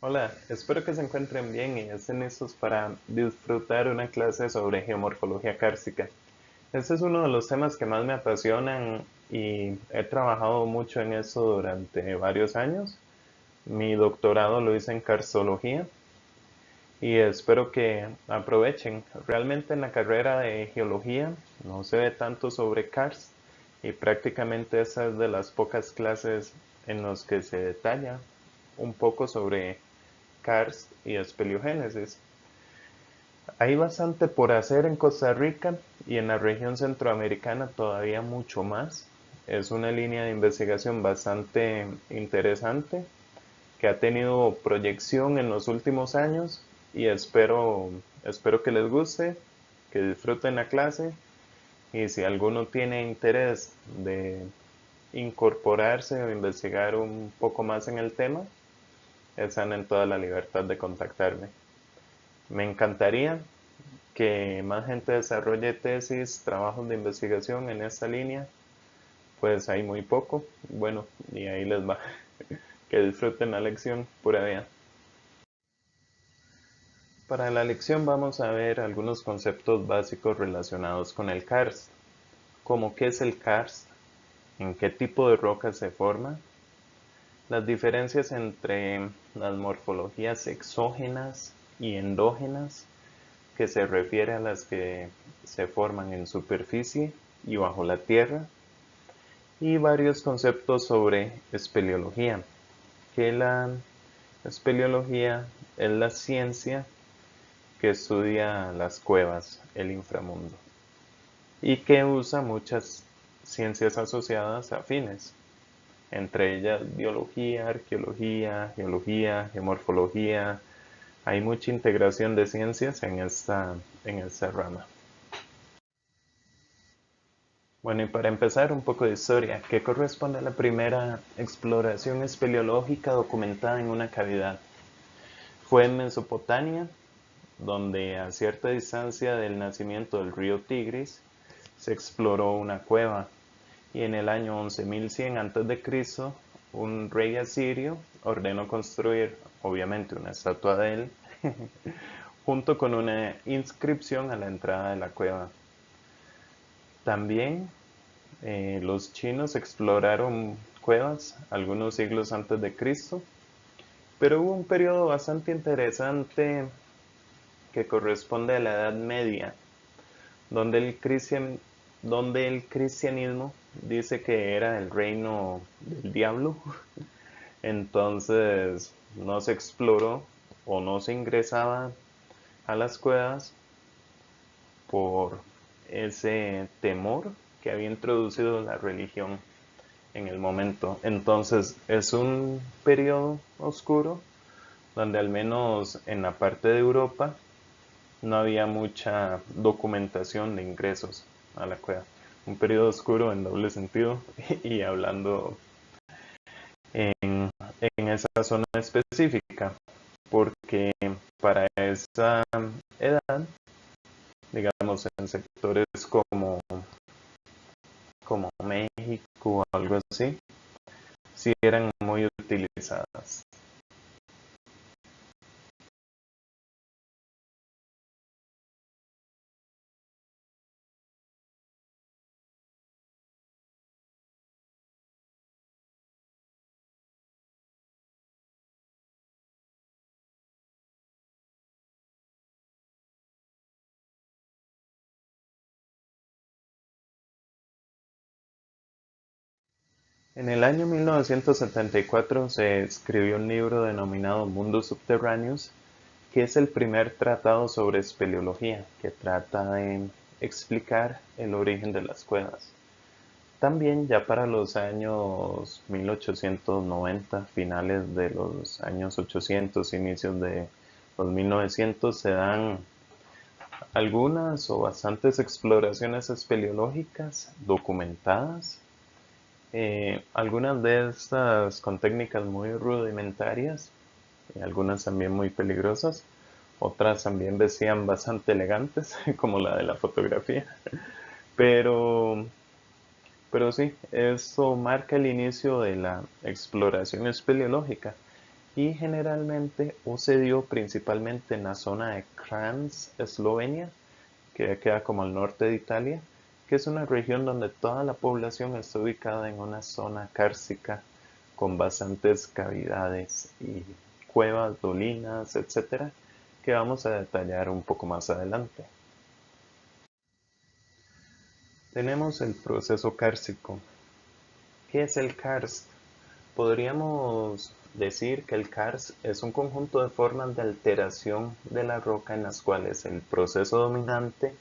Hola, espero que se encuentren bien y estén listos para disfrutar una clase sobre geomorfología kárstica. Este es uno de los temas que más me apasionan y he trabajado mucho en eso durante varios años. Mi doctorado lo hice en karstología y espero que aprovechen. Realmente en la carrera de geología no se ve tanto sobre karst y prácticamente esa es de las pocas clases en las que se detalla un poco sobre karst y espeleogénesis. Hay bastante por hacer en Costa Rica y en la región centroamericana todavía mucho más. Es una línea de investigación bastante interesante que ha tenido proyección en los últimos años y espero que les guste, que disfruten la clase y si alguno tiene interés de incorporarse o investigar un poco más en el tema, están en toda la libertad de contactarme. Me encantaría que más gente desarrolle tesis, trabajos de investigación en esta línea, pues hay muy poco. Bueno, y ahí les va. Que disfruten la lección, pura vida. Para la lección vamos a ver algunos conceptos básicos relacionados con el karst, como qué es el karst, en qué tipo de rocas se forma, las diferencias entre las morfologías exógenas y endógenas, que se refiere a las que se forman en superficie y bajo la tierra, y varios conceptos sobre espeleología, que la espeleología es la ciencia que estudia las cuevas, el inframundo, y que usa muchas ciencias asociadas afines, entre ellas biología, arqueología, geología, geomorfología. Hay mucha integración de ciencias en esta rama. Bueno, y para empezar, un poco de historia, que corresponde a la primera exploración espeleológica documentada en una cavidad. Fue en Mesopotamia, donde a cierta distancia del nacimiento del río Tigris se exploró una cueva. Y en el año 11.100 a.C., un rey asirio ordenó construir, obviamente, una estatua de él, junto con una inscripción a la entrada de la cueva. También los chinos exploraron cuevas algunos siglos antes de Cristo, pero hubo un periodo bastante interesante que corresponde a la Edad Media, donde donde el cristianismo dice que era el reino del diablo, entonces no se exploró o no se ingresaba a las cuevas por ese temor que había introducido la religión en el momento. Entonces es un periodo oscuro donde al menos en la parte de Europa no había mucha documentación de ingresos a la cueva. Un periodo oscuro en doble sentido y hablando en esa zona específica, porque para esa edad, digamos en sectores como México o algo así, sí eran muy utilizadas. En el año 1974 se escribió un libro denominado Mundos Subterráneos, que es el primer tratado sobre espeleología, que trata de explicar el origen de las cuevas. También ya para los años 1890, finales de los años 800, inicios de los 1900, se dan algunas o bastantes exploraciones espeleológicas documentadas, algunas de estas con técnicas muy rudimentarias y algunas también muy peligrosas. Otras también decían bastante elegantes, como la de la fotografía. Pero, pero sí, eso marca el inicio de la exploración espeleológica. y generalmente o se dio principalmente en la zona de Kranj, Eslovenia, que queda como al norte de Italia, que es una región donde toda la población está ubicada en una zona kárstica con bastantes cavidades y cuevas, dolinas, etcétera, que vamos a detallar un poco más adelante. Tenemos el proceso kárstico. ¿Qué es el karst? Podríamos decir que el karst es un conjunto de formas de alteración de la roca en las cuales el proceso dominante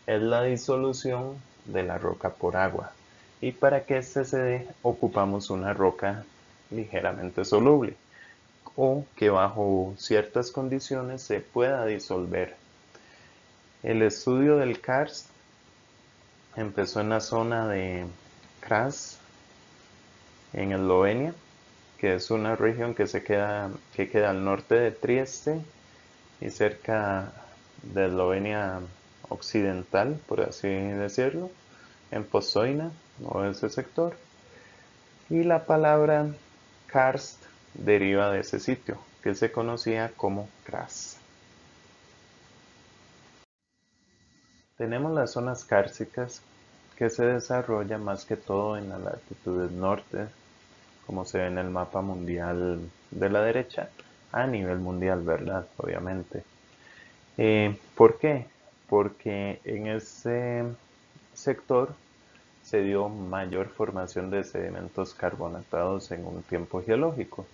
es la disolución de la roca por agua. Y para que este se dé, ocupamos una roca ligeramente soluble o que bajo ciertas condiciones se pueda disolver. El estudio del karst empezó en la zona de Kras, en Eslovenia, que es una región que queda al norte de Trieste y cerca de Eslovenia occidental, por así decirlo, en Postojna, o ese sector. Y la palabra karst deriva de ese sitio, que se conocía como Kras. Tenemos las zonas kársticas que se desarrollan más que todo en las latitudes norte, como se ve en el mapa mundial de la derecha, a nivel mundial, ¿verdad? Obviamente. ¿Por qué? Porque en ese sector se dio mayor formación de sedimentos carbonatados en un tiempo geológico.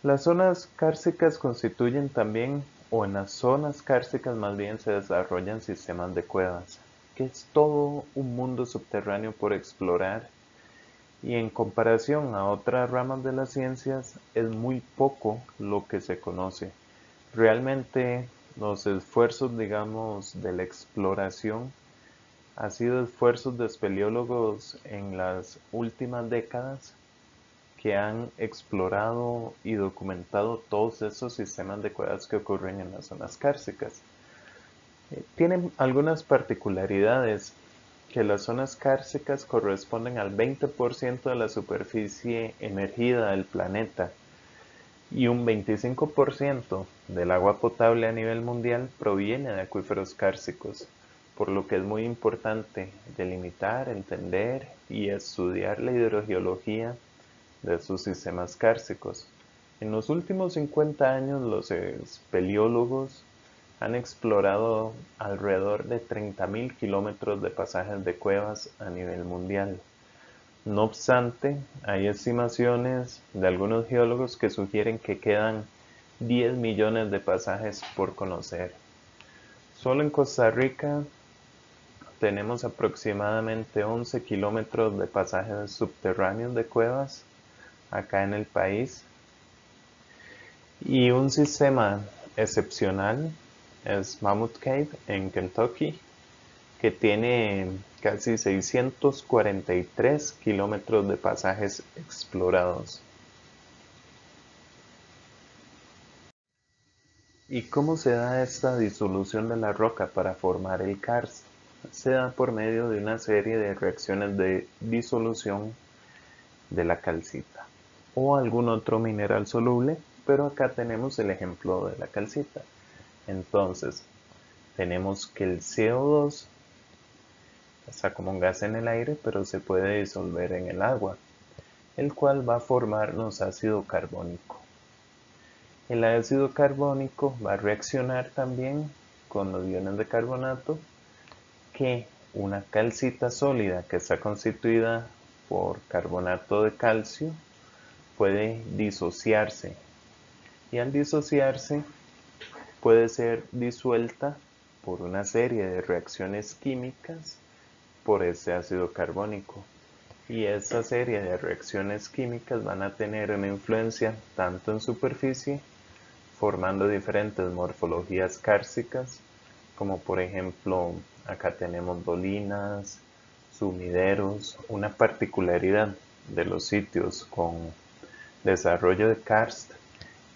Las zonas kársticas constituyen también, o en las zonas kársticas más bien se desarrollan sistemas de cuevas, que es todo un mundo subterráneo por explorar y en comparación a otras ramas de las ciencias es muy poco lo que se conoce. Realmente los esfuerzos, digamos, de la exploración han sido esfuerzos de espeleólogos en las últimas décadas que han explorado y documentado todos esos sistemas de cuevas que ocurren en las zonas kársticas. Tienen algunas particularidades, que las zonas kársticas corresponden al 20% de la superficie emergida del planeta y un 25% del agua potable a nivel mundial proviene de acuíferos kársticos, por lo que es muy importante delimitar, entender y estudiar la hidrogeología de sus sistemas kársticos. En los últimos 50 años los espeleólogos han explorado alrededor de 30.000 kilómetros de pasajes de cuevas a nivel mundial. No obstante, hay estimaciones de algunos geólogos que sugieren que quedan 10 millones de pasajes por conocer. Solo en Costa Rica tenemos aproximadamente 11 kilómetros de pasajes subterráneos de cuevas acá en el país. Y un sistema excepcional es Mammoth Cave en Kentucky, que tiene casi 643 kilómetros de pasajes explorados. ¿Y cómo se da esta disolución de la roca para formar el karst? Se da por medio de una serie de reacciones de disolución de la calcita o algún otro mineral soluble, pero acá tenemos el ejemplo de la calcita. Entonces, tenemos que el CO2 está como un gas en el aire, pero se puede disolver en el agua, el cual va a formarnos ácido carbónico. El ácido carbónico va a reaccionar también con los iones de carbonato, que una calcita sólida que está constituida por carbonato de calcio puede disociarse, y al disociarse puede ser disuelta por una serie de reacciones químicas por ese ácido carbónico. Y esta serie de reacciones químicas van a tener una influencia tanto en superficie, formando diferentes morfologías kársticas, como por ejemplo acá tenemos dolinas, sumideros. Una particularidad de los sitios con desarrollo de karst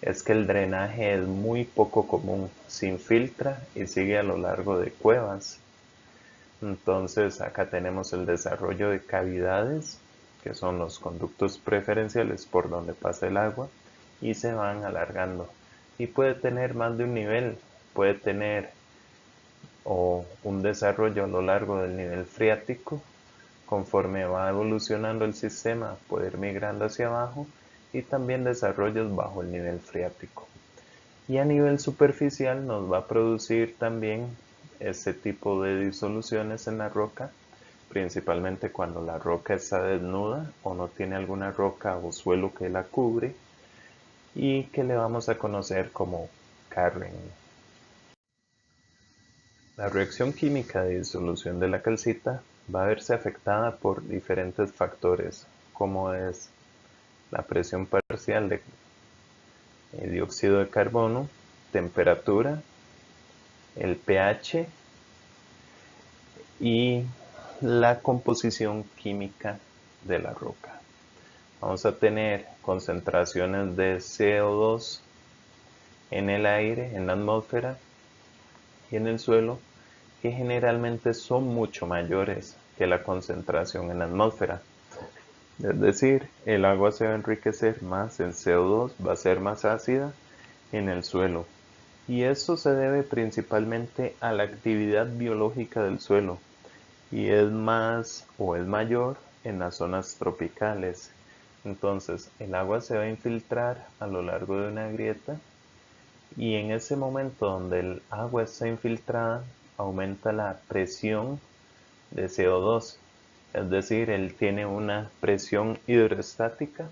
es que el drenaje es muy poco común, se infiltra y sigue a lo largo de cuevas. Entonces acá tenemos el desarrollo de cavidades, que son los conductos preferenciales por donde pasa el agua, y se van alargando. Y puede tener más de un nivel, puede tener un desarrollo a lo largo del nivel freático. Conforme va evolucionando el sistema, puede ir migrando hacia abajo y también desarrollos bajo el nivel freático. Y a nivel superficial nos va a producir también este tipo de disoluciones en la roca, principalmente cuando la roca está desnuda o no tiene alguna roca o suelo que la cubre y que le vamos a conocer como carring. La reacción química de disolución de la calcita va a verse afectada por diferentes factores, como es la presión parcial de dióxido de carbono, temperatura, el pH y la composición química de la roca. Vamos a tener concentraciones de CO2 en el aire, en la atmósfera y en el suelo, que generalmente son mucho mayores que la concentración en la atmósfera. Es decir, el agua se va a enriquecer más en CO2, va a ser más ácida en el suelo. Y esto se debe principalmente a la actividad biológica del suelo y es más o es mayor en las zonas tropicales. Entonces, el agua se va a infiltrar a lo largo de una grieta y en ese momento donde el agua está infiltrada, aumenta la presión de CO2. Es decir, él tiene una presión hidroestática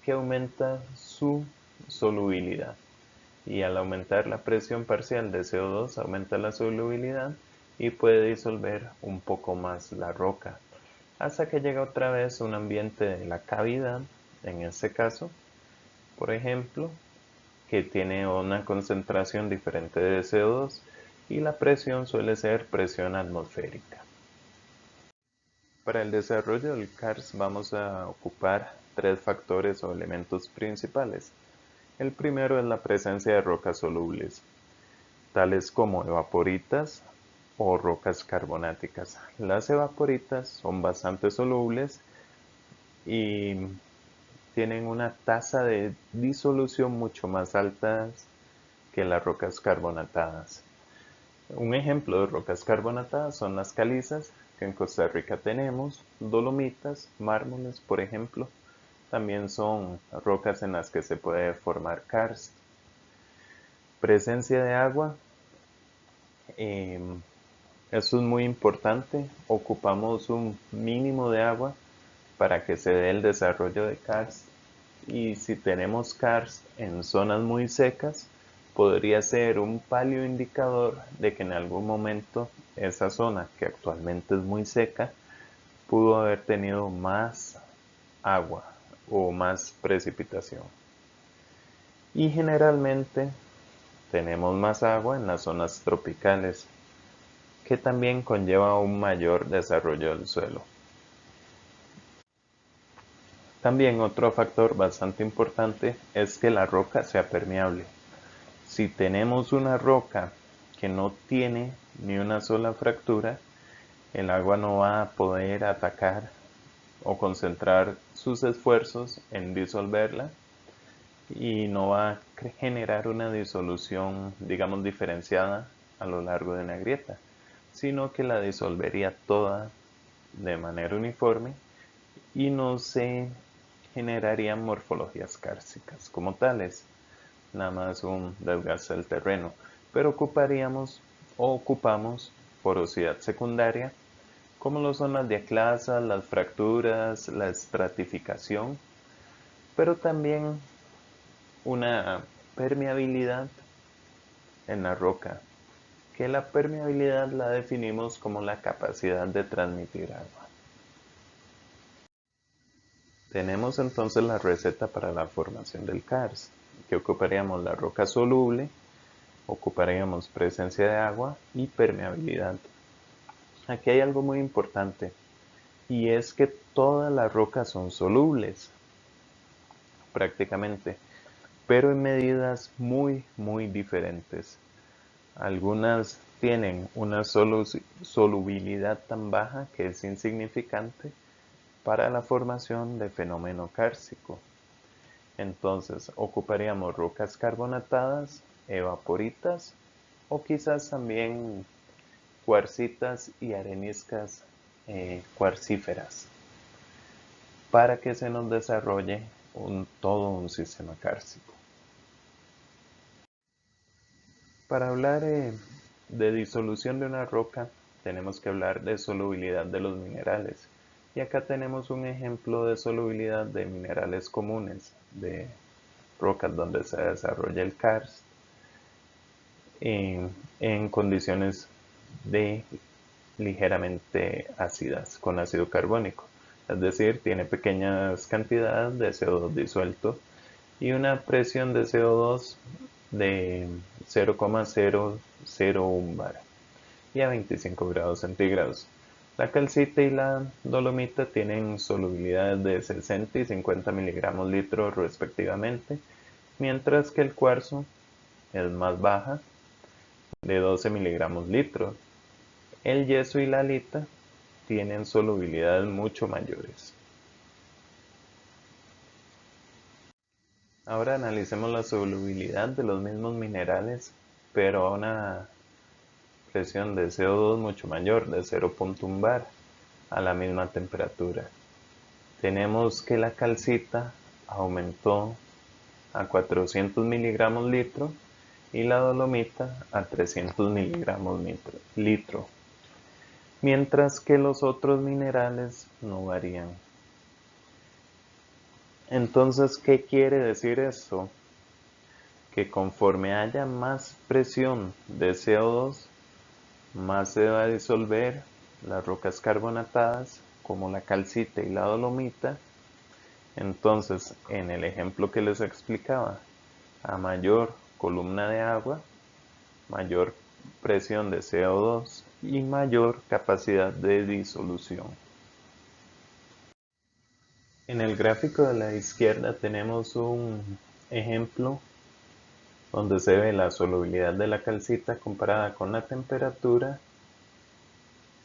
que aumenta su solubilidad. Y al aumentar la presión parcial de CO2, aumenta la solubilidad y puede disolver un poco más la roca. Hasta que llega otra vez un ambiente de la cavidad, en este caso, por ejemplo, que tiene una concentración diferente de CO2 y la presión suele ser presión atmosférica. Para el desarrollo del CARS vamos a ocupar tres factores o elementos principales. El primero es la presencia de rocas solubles, tales como evaporitas o rocas carbonáticas. Las evaporitas son bastante solubles y tienen una tasa de disolución mucho más alta que las rocas carbonatadas. Un ejemplo de rocas carbonatadas son las calizas, que en Costa Rica tenemos, dolomitas, mármoles, por ejemplo. También son rocas en las que se puede formar karst. Presencia de agua, eh, eso es muy importante. Ocupamos un mínimo de agua para que se dé el desarrollo de karst. Y si tenemos karst en zonas muy secas, podría ser un palio indicador de que en algún momento esa zona, que actualmente es muy seca, pudo haber tenido más agua o más precipitación. Y generalmente tenemos más agua en las zonas tropicales, que también conlleva un mayor desarrollo del suelo. También otro factor bastante importante es que la roca sea permeable. Si tenemos una roca que no tiene ni una sola fractura, el agua no va a poder atacar o concentrar sus esfuerzos en disolverla y no va a generar una disolución, digamos, diferenciada a lo largo de una grieta, sino que la disolvería toda de manera uniforme y no se generarían morfologías kársticas como tales, nada más un desgaste del terreno, pero ocuparíamos o ocupamos porosidad secundaria, como lo son las diaclasas, las fracturas, la estratificación, pero también una permeabilidad en la roca, que la permeabilidad la definimos como la capacidad de transmitir agua. Tenemos entonces la receta para la formación del karst, que ocuparíamos la roca soluble, ocuparíamos presencia de agua y permeabilidad. Aquí hay algo muy importante y es que todas las rocas son solubles prácticamente, pero en medidas muy diferentes. Algunas tienen una solubilidad tan baja que es insignificante para la formación de fenómeno kárstico Entonces ocuparíamos rocas carbonatadas, evaporitas o quizás también cuarcitas y areniscas cuarcíferas para que se nos desarrolle todo un sistema kárstico. Para hablar de disolución de una roca, tenemos que hablar de solubilidad de los minerales. Y acá tenemos un ejemplo de solubilidad de minerales comunes, de rocas donde se desarrolla el karst en condiciones de ligeramente ácidas, con ácido carbónico. Es decir, tiene pequeñas cantidades de CO2 disuelto y una presión de CO2 de 0,001 bar y a 25 grados centígrados. La calcita y la dolomita tienen solubilidades de 60 y 50 miligramos litro respectivamente, mientras que el cuarzo es más baja, de 12 miligramos litro. El yeso y la halita tienen solubilidades mucho mayores. Ahora analicemos la solubilidad de los mismos minerales, pero a una presión de CO2 mucho mayor, de 0,1 bar, a la misma temperatura. Tenemos que la calcita aumentó a 400 miligramos litro y la dolomita a 300 miligramos litro, mientras que los otros minerales no varían. Entonces, ¿qué quiere decir esto? Que conforme haya más presión de CO2, más se va a disolver las rocas carbonatadas como la calcita y la dolomita. Entonces, en el ejemplo que les explicaba, a mayor columna de agua, mayor presión de CO2 y mayor capacidad de disolución. En el gráfico de la izquierda tenemos un ejemplo donde se ve la solubilidad de la calcita comparada con la temperatura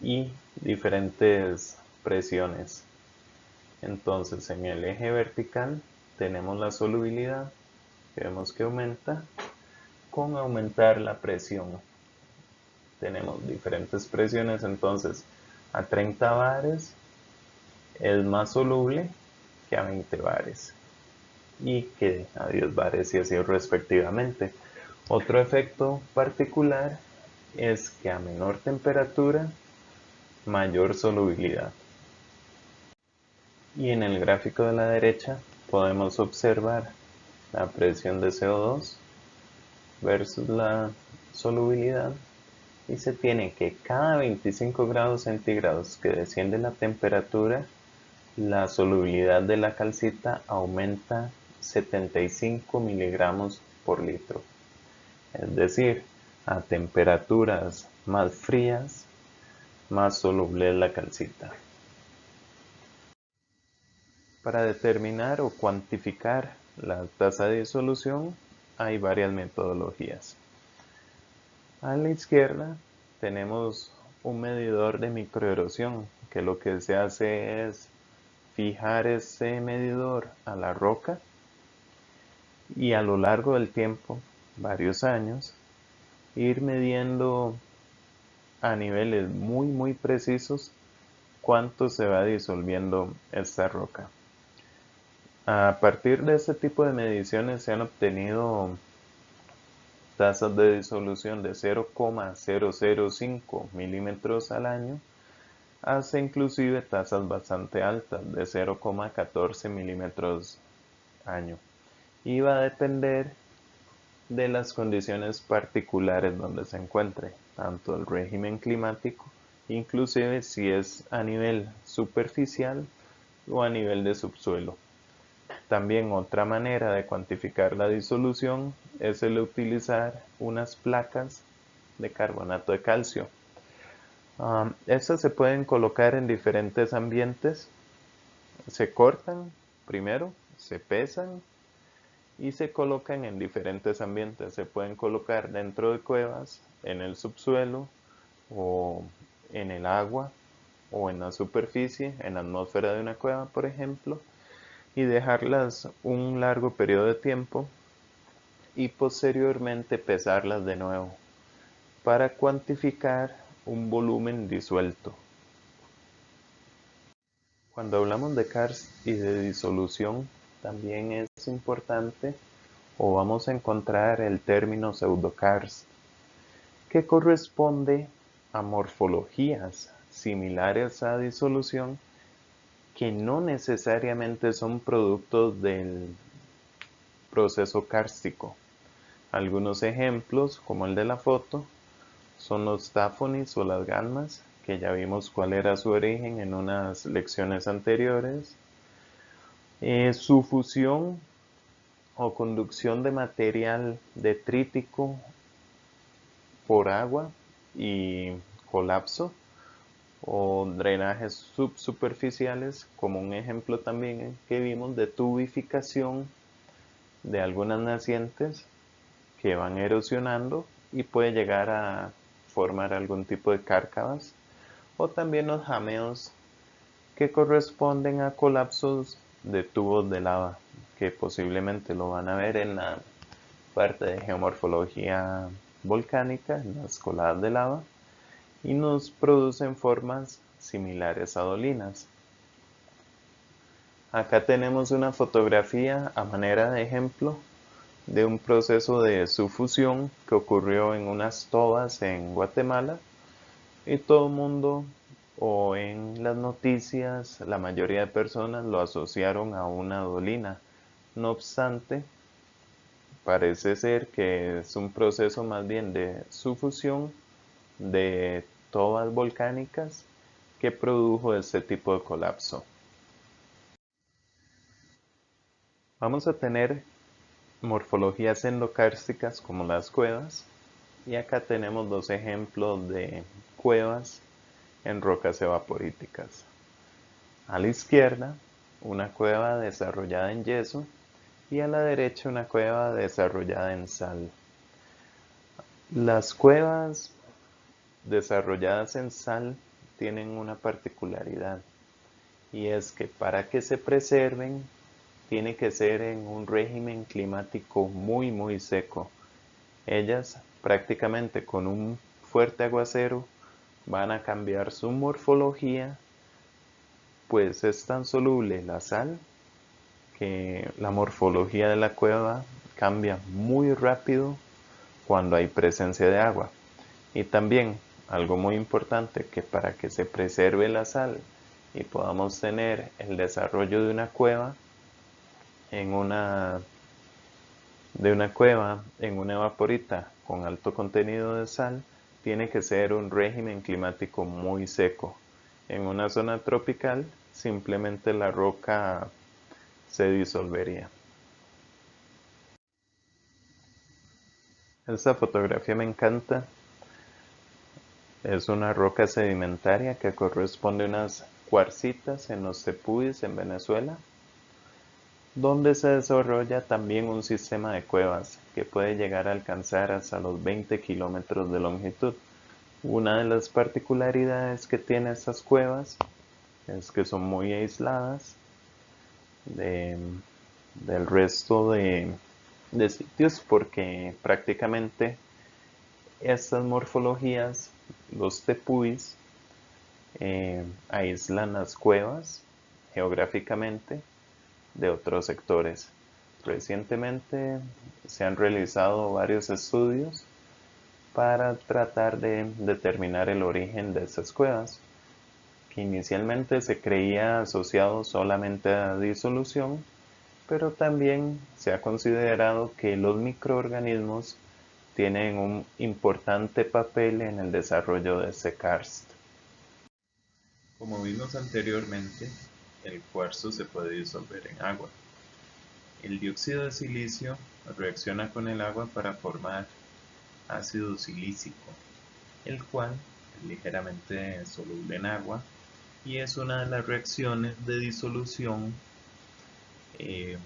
y diferentes presiones. Entonces, en el eje vertical tenemos la solubilidad, que vemos que aumenta con aumentar la presión. Tenemos diferentes presiones, entonces a 30 bares es más soluble que a 20 bares y que a 10 bares y así respectivamente. Otro efecto particular es que a menor temperatura, mayor solubilidad. Y en el gráfico de la derecha podemos observar la presión de CO2 versus la solubilidad y se tiene que cada 25 grados centígrados que desciende la temperatura, la solubilidad de la calcita aumenta 75 miligramos por litro. Es decir, a temperaturas más frías, más soluble es la calcita. Para determinar o cuantificar la tasa de disolución hay varias metodologías. A la izquierda tenemos un medidor de microerosión, que lo que se hace es fijar ese medidor a la roca y a lo largo del tiempo, varios años, ir midiendo a niveles muy precisos cuánto se va disolviendo esta roca. A partir de este tipo de mediciones se han obtenido tasas de disolución de 0,005 milímetros al año hasta inclusive tasas bastante altas de 0,14 milímetros año. Y va a depender de las condiciones particulares donde se encuentre, tanto el régimen climático, inclusive si es a nivel superficial o a nivel de subsuelo. También otra manera de cuantificar la disolución es el utilizar unas placas de carbonato de calcio. Estas se pueden colocar en diferentes ambientes. Se cortan primero, se pesan y se colocan en diferentes ambientes. Se pueden colocar dentro de cuevas, en el subsuelo o en el agua o en la superficie, en la atmósfera de una cueva, por ejemplo. y dejarlas un largo periodo de tiempo y posteriormente pesarlas de nuevo para cuantificar un volumen disuelto. Cuando hablamos de karst y de disolución, también es importante o vamos a encontrar el término pseudokarst, que corresponde a morfologías similares a disolución que no necesariamente son productos del proceso kárstico. Algunos ejemplos, como el de la foto, son los táfonis o las galmas, que ya vimos cuál era su origen en unas lecciones anteriores. Su fusión o conducción de material detrítico por agua y colapso o drenajes subsuperficiales, como un ejemplo también que vimos de tubificación de algunas nacientes que van erosionando y puede llegar a formar algún tipo de cárcavas, o también los jameos que corresponden a colapsos de tubos de lava, que posiblemente lo van a ver en la parte de geomorfología volcánica, en las coladas de lava, y nos producen formas similares a dolinas. Acá tenemos una fotografía a manera de ejemplo de un proceso de subfusión que ocurrió en unas tobas en Guatemala, y todo el mundo o en las noticias la mayoría de personas lo asociaron a una dolina. No obstante, parece ser que es un proceso más bien de subfusión de tobas volcánicas que produjo este tipo de colapso. Vamos a tener morfologías endocársticas como las cuevas, y acá tenemos dos ejemplos de cuevas en rocas evaporíticas. A la izquierda, una cueva desarrollada en yeso y a la derecha una cueva desarrollada en sal. Las cuevas desarrolladas en sal tienen una particularidad, y es que para que se preserven tiene que ser en un régimen climático muy seco. Ellas prácticamente con un fuerte aguacero van a cambiar su morfología, pues es tan soluble la sal que la morfología de la cueva cambia muy rápido cuando hay presencia de agua. Y también algo muy importante, que para que se preserve la sal y podamos tener el desarrollo de una cueva en una evaporita con alto contenido de sal, tiene que ser un régimen climático muy seco. En una zona tropical simplemente la roca se disolvería. Esta fotografía me encanta. Es una roca sedimentaria que corresponde a unas cuarcitas en los tepuis en Venezuela, donde se desarrolla también un sistema de cuevas que puede llegar a alcanzar hasta los 20 kilómetros de longitud. Una de las particularidades que tiene estas cuevas es que son muy aisladas de- del resto de sitios, porque prácticamente estas morfologías, los tepuis, aíslan las cuevas geográficamente de otros sectores. Recientemente se han realizado varios estudios para tratar de determinar el origen de estas cuevas, que inicialmente se creía asociado solamente a disolución, pero también se ha considerado que los microorganismos tienen un importante papel en el desarrollo de este karst. Como vimos anteriormente, el cuarzo se puede disolver en agua. El dióxido de silicio reacciona con el agua para formar ácido silícico, el cual es ligeramente soluble en agua y es una de las reacciones de disolución eh,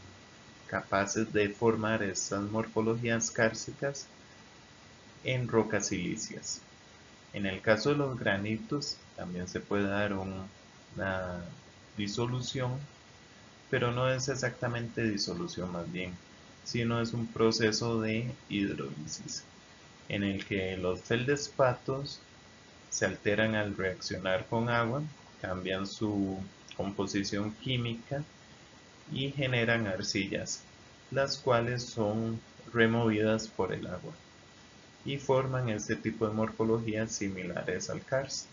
capaces de formar estas morfologías kársticas en rocas silíceas. En el caso de los granitos también se puede dar una disolución, pero no es exactamente disolución más bien, sino es un proceso de hidrólisis, en el que los feldespatos se alteran al reaccionar con agua, cambian su composición química y generan arcillas, las cuales son removidas por el agua y forman este tipo de morfologías similares al karst.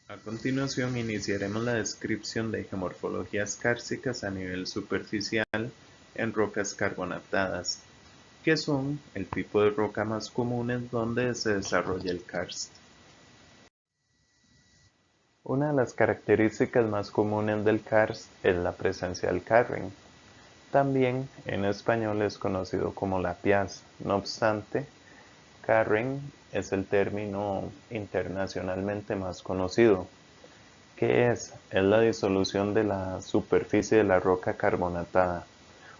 A continuación iniciaremos la descripción de geomorfologías kársticas a nivel superficial en rocas carbonatadas, que son el tipo de roca más común en donde se desarrolla el karst. Una de las características más comunes del karst es la presencia del karren. También en español es conocido como lapiaz. No obstante, karren es el término internacionalmente más conocido. ¿Qué es? Es la disolución de la superficie de la roca carbonatada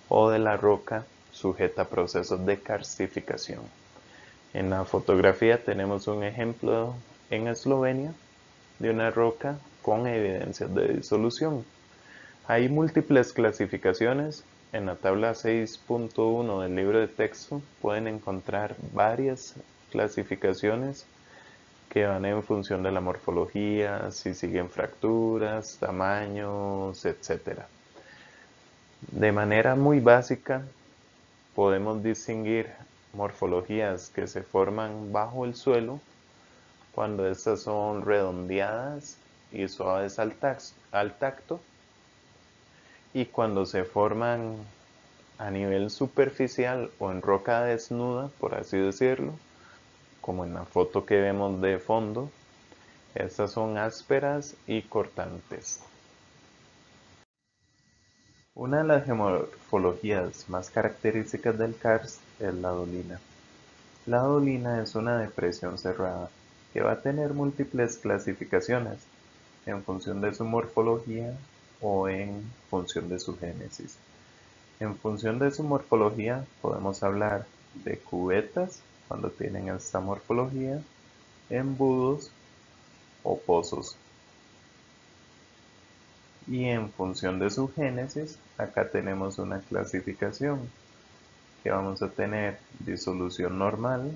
o de la roca sujeta a procesos de karstificación. En la fotografía tenemos un ejemplo en Eslovenia de una roca con evidencias de disolución. Hay múltiples clasificaciones. En la tabla 6.1 del libro de texto pueden encontrar varias clasificaciones que van en función de la morfología, si siguen fracturas, tamaños, etc. De manera muy básica, podemos distinguir morfologías que se forman bajo el suelo cuando estas son redondeadas y suaves al tacto, y cuando se forman a nivel superficial o en roca desnuda, por así decirlo, como en la foto que vemos de fondo, estas son ásperas y cortantes. Una de las geomorfologías más características del karst es la dolina. La dolina es una depresión cerrada que va a tener múltiples clasificaciones en función de su morfología o en función de su génesis. En función de su morfología podemos hablar de cubetas cuando tienen esta morfología, embudos o pozos. Y en función de su génesis, acá tenemos una clasificación que vamos a tener disolución normal,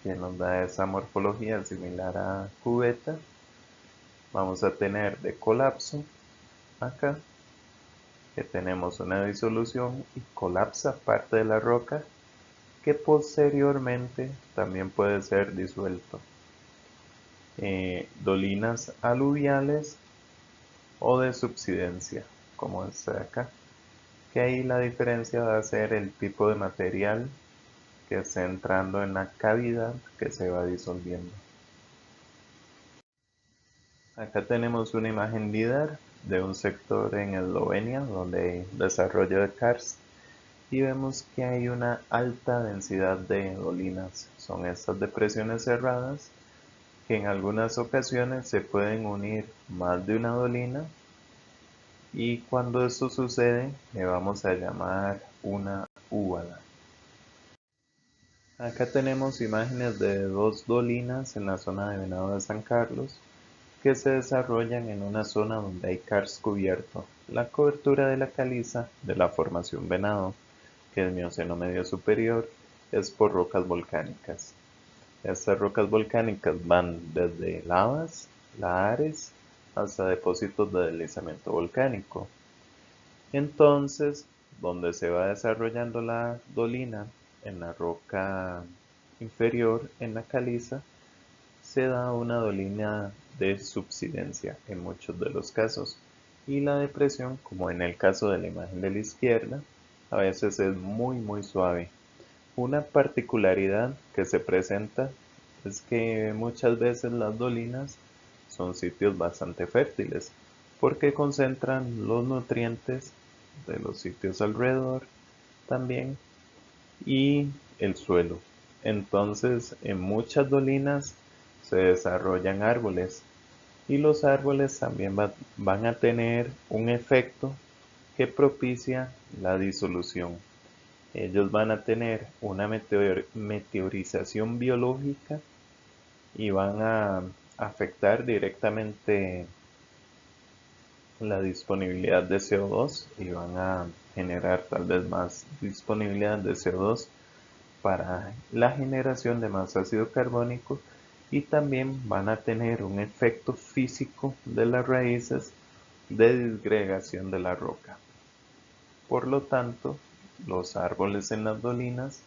que nos da esa morfología similar a cubeta. Vamos a tener de colapso acá, que tenemos una disolución y colapsa parte de la roca, que posteriormente también puede ser disuelto. Dolinas aluviales o de subsidencia, como este de acá, que ahí la diferencia va a ser el tipo de material que está entrando en la cavidad que se va disolviendo. Acá tenemos una imagen LIDAR de un sector en Eslovenia donde hay desarrollo de karst y vemos que hay una alta densidad de dolinas. Son estas depresiones cerradas que en algunas ocasiones se pueden unir más de una dolina, y cuando esto sucede le vamos a llamar una úbala. Acá tenemos imágenes de dos dolinas en la zona de Venado de San Carlos que se desarrollan en una zona donde hay karst cubierto. La cobertura de la caliza de la formación Venado, que es Mioceno medio superior, es por rocas volcánicas. Estas rocas volcánicas van desde lavas, lahares, hasta depósitos de deslizamiento volcánico. Entonces, donde se va desarrollando la dolina, en la roca inferior, en la caliza, se da una dolina de subsidencia en muchos de los casos, y la depresión, como en el caso de la imagen de la izquierda, a veces es muy suave. Una particularidad que se presenta es que muchas veces las dolinas son sitios bastante fértiles porque concentran los nutrientes de los sitios alrededor también y el suelo. Entonces, en muchas dolinas se desarrollan árboles, y los árboles también van a tener un efecto que propicia la disolución. Ellos van a tener una meteorización biológica y van a afectar directamente la disponibilidad de CO2 y van a generar tal vez más disponibilidad de CO2 para la generación de más ácido carbónico y también van a tener un efecto físico de las raíces de disgregación de la roca. Por lo tanto, los árboles en las dolinas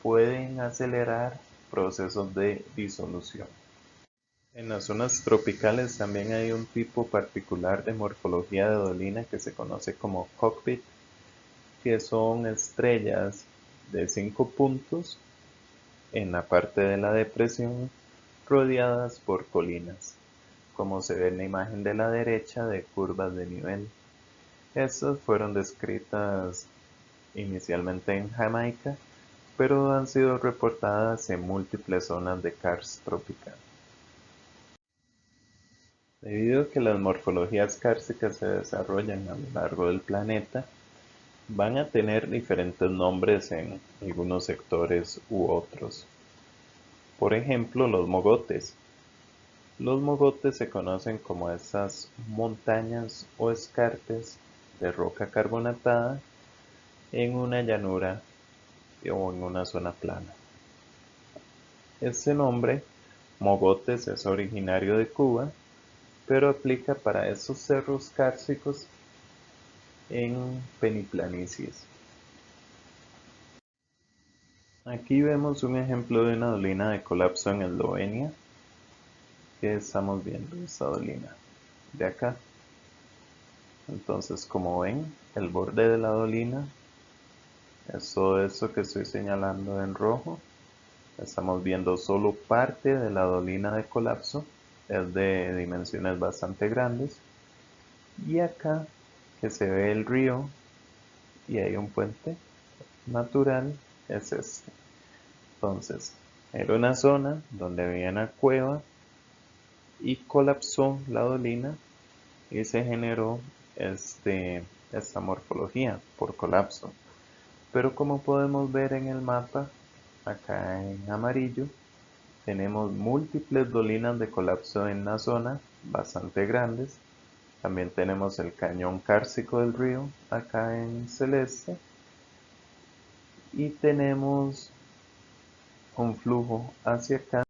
pueden acelerar procesos de disolución. En las zonas tropicales también hay un tipo particular de morfología de dolina que se conoce como cockpit, que son estrellas de 5 puntos en la parte de la depresión rodeadas por colinas, como se ve en la imagen de la derecha de curvas de nivel. Estas fueron descritas inicialmente en Jamaica, pero han sido reportadas en múltiples zonas de karst tropical. Debido a que las morfologías kársticas se desarrollan a lo largo del planeta, van a tener diferentes nombres en algunos sectores u otros. Por ejemplo, los mogotes. Los mogotes se conocen como esas montañas o escarpes de roca carbonatada en una llanura o en una zona plana. Este nombre, mogotes, es originario de Cuba, pero aplica para esos cerros kársticos en peniplanicies. Aquí vemos un ejemplo de una dolina de colapso en Eslovenia, que estamos viendo esta dolina de acá. Entonces, como ven, el borde de la dolina es todo esto que estoy señalando en rojo. Estamos viendo solo parte de la dolina de colapso, es de dimensiones bastante grandes. Y acá, que se ve el río y hay un puente natural, es este. Entonces, era una zona donde había una cueva y colapsó la dolina y se generó esta morfología por colapso. Pero como podemos ver en el mapa, acá en amarillo, tenemos múltiples dolinas de colapso en la zona, bastante grandes. También tenemos el cañón kárstico del río, acá en celeste. Y tenemos un flujo hacia acá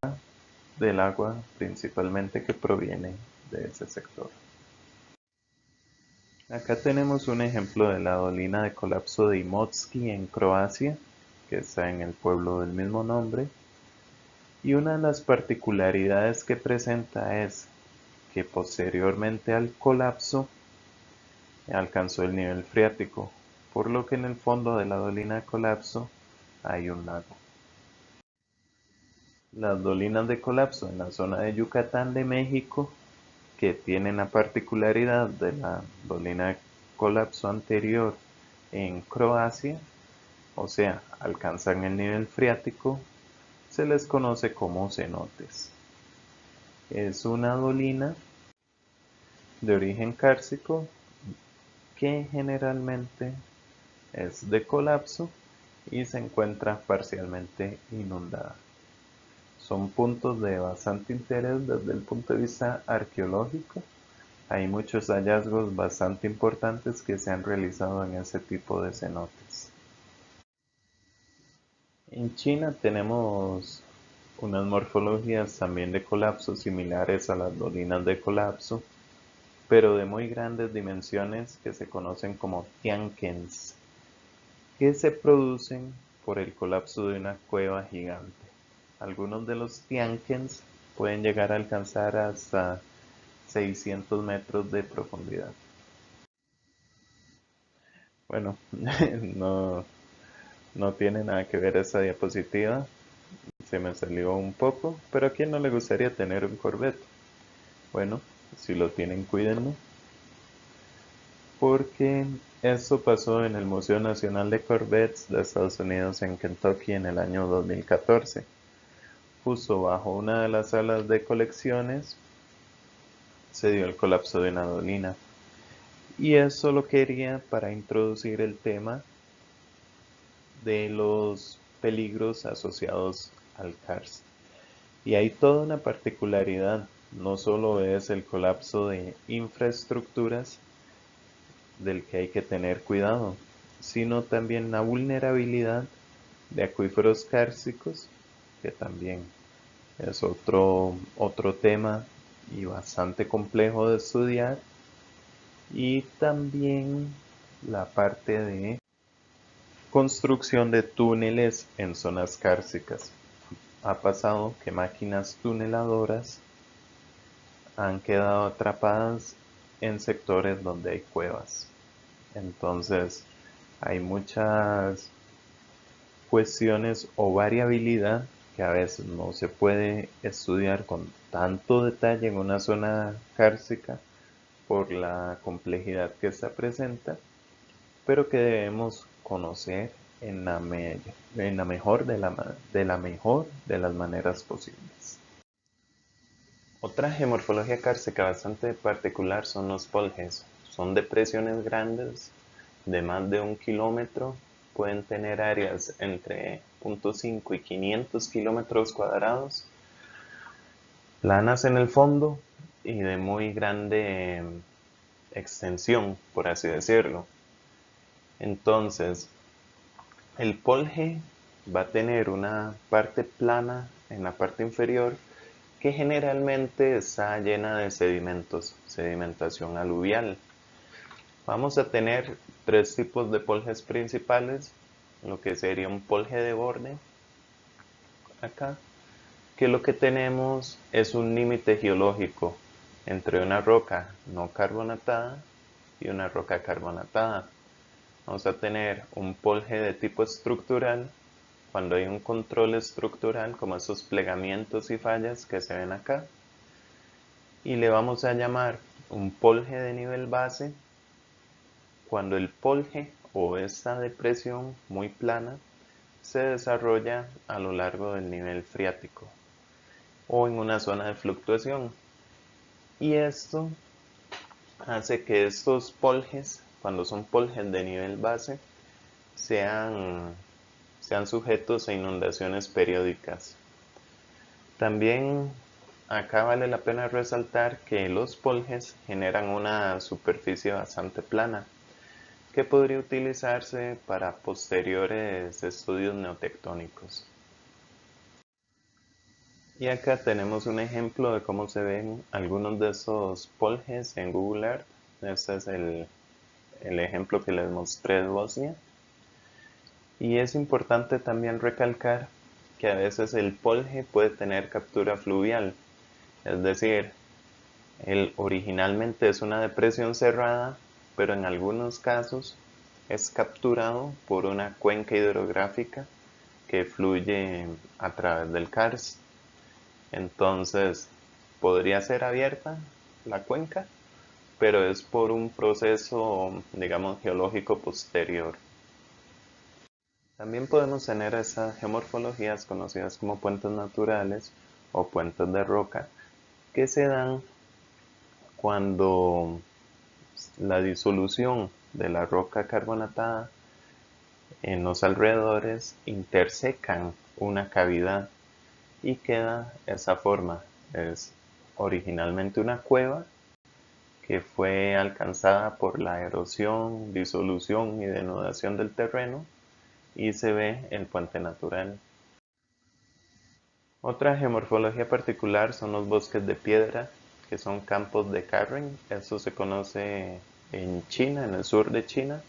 del agua, principalmente que proviene de ese sector. Acá tenemos un ejemplo de la dolina de colapso de Imotski en Croacia, que está en el pueblo del mismo nombre. Y una de las particularidades que presenta es que posteriormente al colapso alcanzó el nivel freático, por lo que en el fondo de la dolina de colapso hay un lago. Las dolinas de colapso en la zona de Yucatán de México, que tienen la particularidad de la dolina de colapso anterior en Croacia, o sea, alcanzan el nivel freático, se les conoce como cenotes. Es una dolina de origen kárstico que generalmente es de colapso y se encuentra parcialmente inundada. Son puntos de bastante interés desde el punto de vista arqueológico. Hay muchos hallazgos bastante importantes que se han realizado en ese tipo de cenotes. En China tenemos unas morfologías también de colapso similares a las dolinas de colapso, pero de muy grandes dimensiones que se conocen como tianquens, que se producen por el colapso de una cueva gigante. Algunos de los tianquens pueden llegar a alcanzar hasta 600 metros de profundidad. Bueno, no, no tiene nada que ver esta diapositiva, se me salió un poco, pero ¿a quién no le gustaría tener un Corvette? Bueno, si lo tienen, cuídenlo, porque esto pasó en el Museo Nacional de Corvettes de Estados Unidos en Kentucky en el año 2014. Justo bajo una de las salas de colecciones se dio el colapso de una dolina. Y eso lo quería para introducir el tema de los peligros asociados al karst. Y hay toda una particularidad no solo es el colapso de infraestructuras del que hay que tener cuidado, sino también la vulnerabilidad de acuíferos kársticos, que también es otro tema y bastante complejo de estudiar, y también la parte de construcción de túneles en zonas kársticas. Ha pasado que máquinas tuneladoras han quedado atrapadas en sectores donde hay cuevas. Entonces, hay muchas cuestiones o variabilidad que a veces no se puede estudiar con tanto detalle en una zona kárstica por la complejidad que esta presenta, pero que debemos conocer en la mejor de las maneras posibles. Otra geomorfología kárstica bastante particular son los poljes. Son depresiones grandes de más de 1 kilómetro. Pueden tener áreas entre 0.5 y 500 kilómetros cuadrados, planas en el fondo y de muy grande extensión, por así decirlo. Entonces, el polje va a tener una parte plana en la parte inferior que generalmente está llena de sedimentos, sedimentación aluvial. Vamos a tener tres tipos de poljes principales, lo que sería un polje de borde, acá, que lo que tenemos es un límite geológico entre una roca no carbonatada y una roca carbonatada. Vamos a tener un polje de tipo estructural cuando hay un control estructural como esos plegamientos y fallas que se ven acá, y le vamos a llamar un polje de nivel base cuando el polje o esta depresión muy plana se desarrolla a lo largo del nivel freático o en una zona de fluctuación. Y esto hace que estos poljes, cuando son poljes de nivel base, sean sujetos a inundaciones periódicas. También acá vale la pena resaltar que los poljes generan una superficie bastante plana, que podría utilizarse para posteriores estudios neotectónicos. Y acá tenemos un ejemplo de cómo se ven algunos de esos poljes en Google Earth. Este es el ejemplo que les mostré de Bosnia. Y es importante también recalcar que a veces el polje puede tener captura fluvial, es decir, él originalmente es una depresión cerrada, pero en algunos casos es capturado por una cuenca hidrográfica que fluye a través del karst. Entonces, podría ser abierta la cuenca, pero es por un proceso, digamos, geológico posterior. También podemos tener esas geomorfologías conocidas como puentes naturales o puentes de roca que se dan cuando la disolución de la roca carbonatada en los alrededores intersecan una cavidad y queda esa forma. Es originalmente una cueva que fue alcanzada por la erosión, disolución y denudación del terreno, y se ve el puente natural. Otra geomorfología particular son los bosques de piedra, que son campos de Carring. Eso se conoce en China, en el sur de China.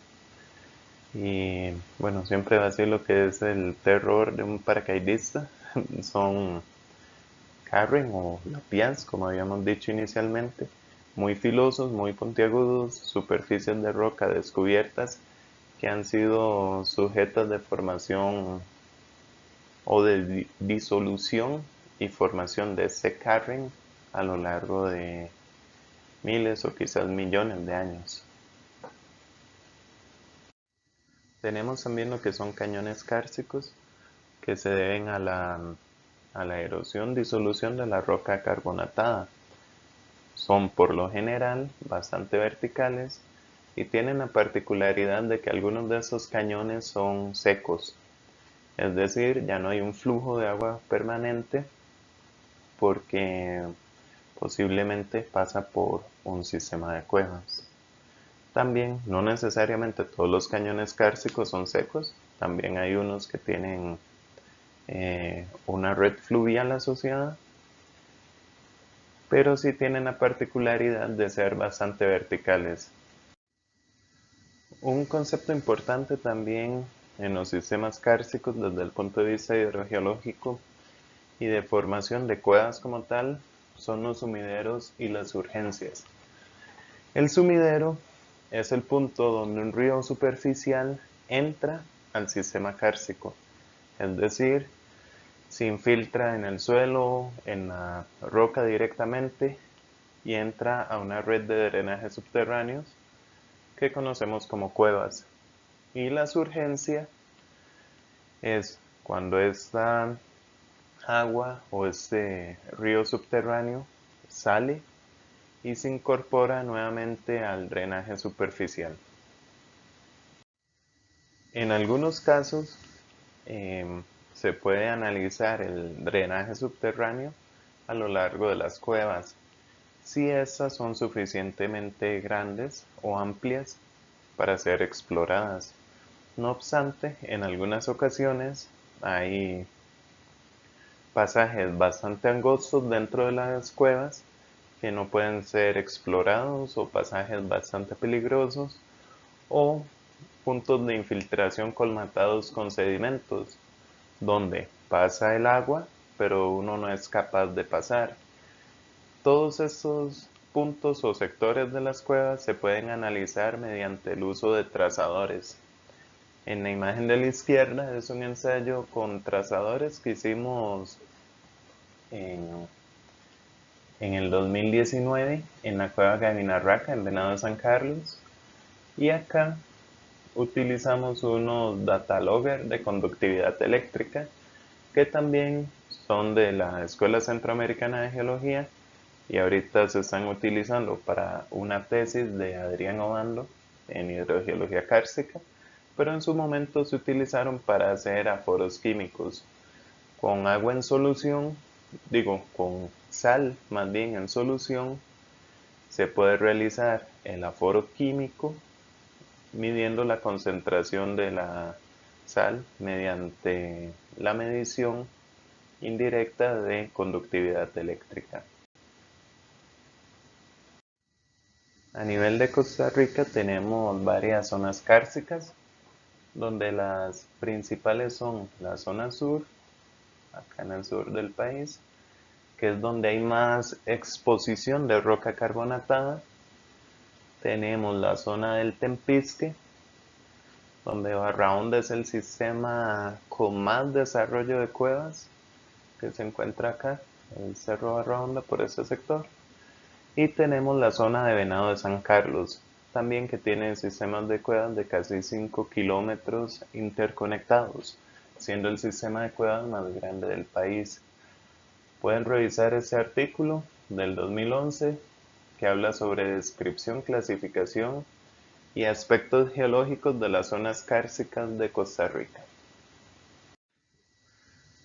Y bueno, siempre va a ser lo que es el terror de un paracaidista. Son Carring o lapiaz, como habíamos dicho inicialmente, muy filosos, muy puntiagudos, superficies de roca descubiertas que han sido sujetas de formación o de disolución y formación de ese carring a lo largo de miles o quizás millones de años. Tenemos también lo que son cañones kársticos, que se deben a la erosión, disolución de la roca carbonatada. Son por lo general bastante verticales y tienen la particularidad de que algunos de esos cañones son secos, es decir, ya no hay un flujo de agua permanente porque posiblemente pasa por un sistema de cuevas. También, no necesariamente todos los cañones kársticos son secos, también hay unos que tienen una red fluvial asociada, pero sí tienen la particularidad de ser bastante verticales. Un concepto importante también en los sistemas kársticos desde el punto de vista hidrogeológico y de formación de cuevas como tal son los sumideros y las urgencias. El sumidero es el punto donde un río superficial entra al sistema kárstico, es decir, se infiltra en el suelo, en la roca directamente y entra a una red de drenaje subterráneos que conocemos como cuevas. Y la surgencia es cuando esta agua o este río subterráneo sale y se incorpora nuevamente al drenaje superficial. En algunos casos se puede analizar el drenaje subterráneo a lo largo de las cuevas, si estas son suficientemente grandes o amplias para ser exploradas. No obstante, en algunas ocasiones hay pasajes bastante angostos dentro de las cuevas que no pueden ser explorados o pasajes bastante peligrosos o puntos de infiltración colmatados con sedimentos donde pasa el agua pero uno no es capaz de pasar. Todos estos puntos o sectores de las cuevas se pueden analizar mediante el uso de trazadores. En la imagen de la izquierda es un ensayo con trazadores que hicimos en, en el 2019 en la cueva Gavinarraca en Venado de San Carlos. Y acá utilizamos unos datalogger de conductividad eléctrica que también son de la Escuela Centroamericana de Geología y ahorita se están utilizando para una tesis de Adrián Obando en hidrogeología kárstica, pero en su momento se utilizaron para hacer aforos químicos. Con agua en solución, con sal más bien en solución, se puede realizar el aforo químico midiendo la concentración de la sal mediante la medición indirecta de conductividad eléctrica. A nivel de Costa Rica tenemos varias zonas kársticas, donde las principales son la zona sur, acá en el sur del país, que es donde hay más exposición de roca carbonatada. Tenemos la zona del Tempisque, donde Barrahonda es el sistema con más desarrollo de cuevas que se encuentra acá, el Cerro Barrahonda por ese sector. Y tenemos la zona de Venado de San Carlos, también que tiene sistemas de cuevas de casi 5 kilómetros interconectados, siendo el sistema de cuevas más grande del país. Pueden revisar ese artículo del 2011 que habla sobre descripción, clasificación y aspectos geológicos de las zonas kársticas de Costa Rica.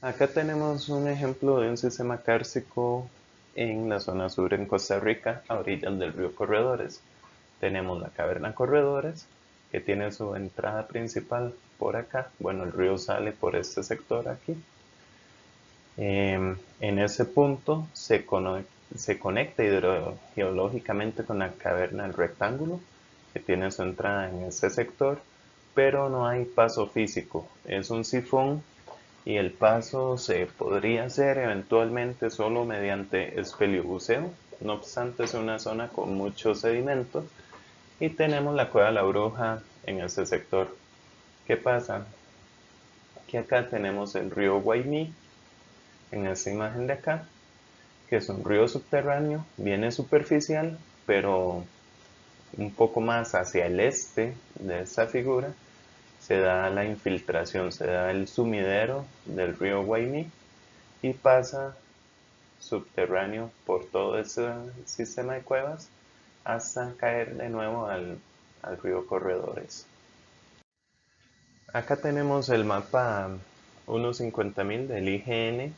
Acá tenemos un ejemplo de un sistema kárstico en la zona sur en Costa Rica, a orillas del río Corredores. Tenemos la caverna Corredores, que tiene su entrada principal por acá. Bueno, el río sale por este sector aquí. En ese punto se conecta hidrogeológicamente con la caverna del rectángulo, que tiene su entrada en ese sector, pero no hay paso físico. Es un sifón y el paso se podría hacer eventualmente solo mediante espeleobuceo. No obstante, es una zona con mucho sedimento y tenemos la cueva de la Bruja en este sector. ¿Qué pasa? Que acá tenemos el río Guayní en esta imagen de acá, que es un río subterráneo, viene superficial, pero un poco más hacia el este de esta figura se da la infiltración, se da el sumidero del río Guayní y pasa subterráneo por todo ese sistema de cuevas hasta caer de nuevo al río Corredores. Acá tenemos el mapa 150.000 del IGN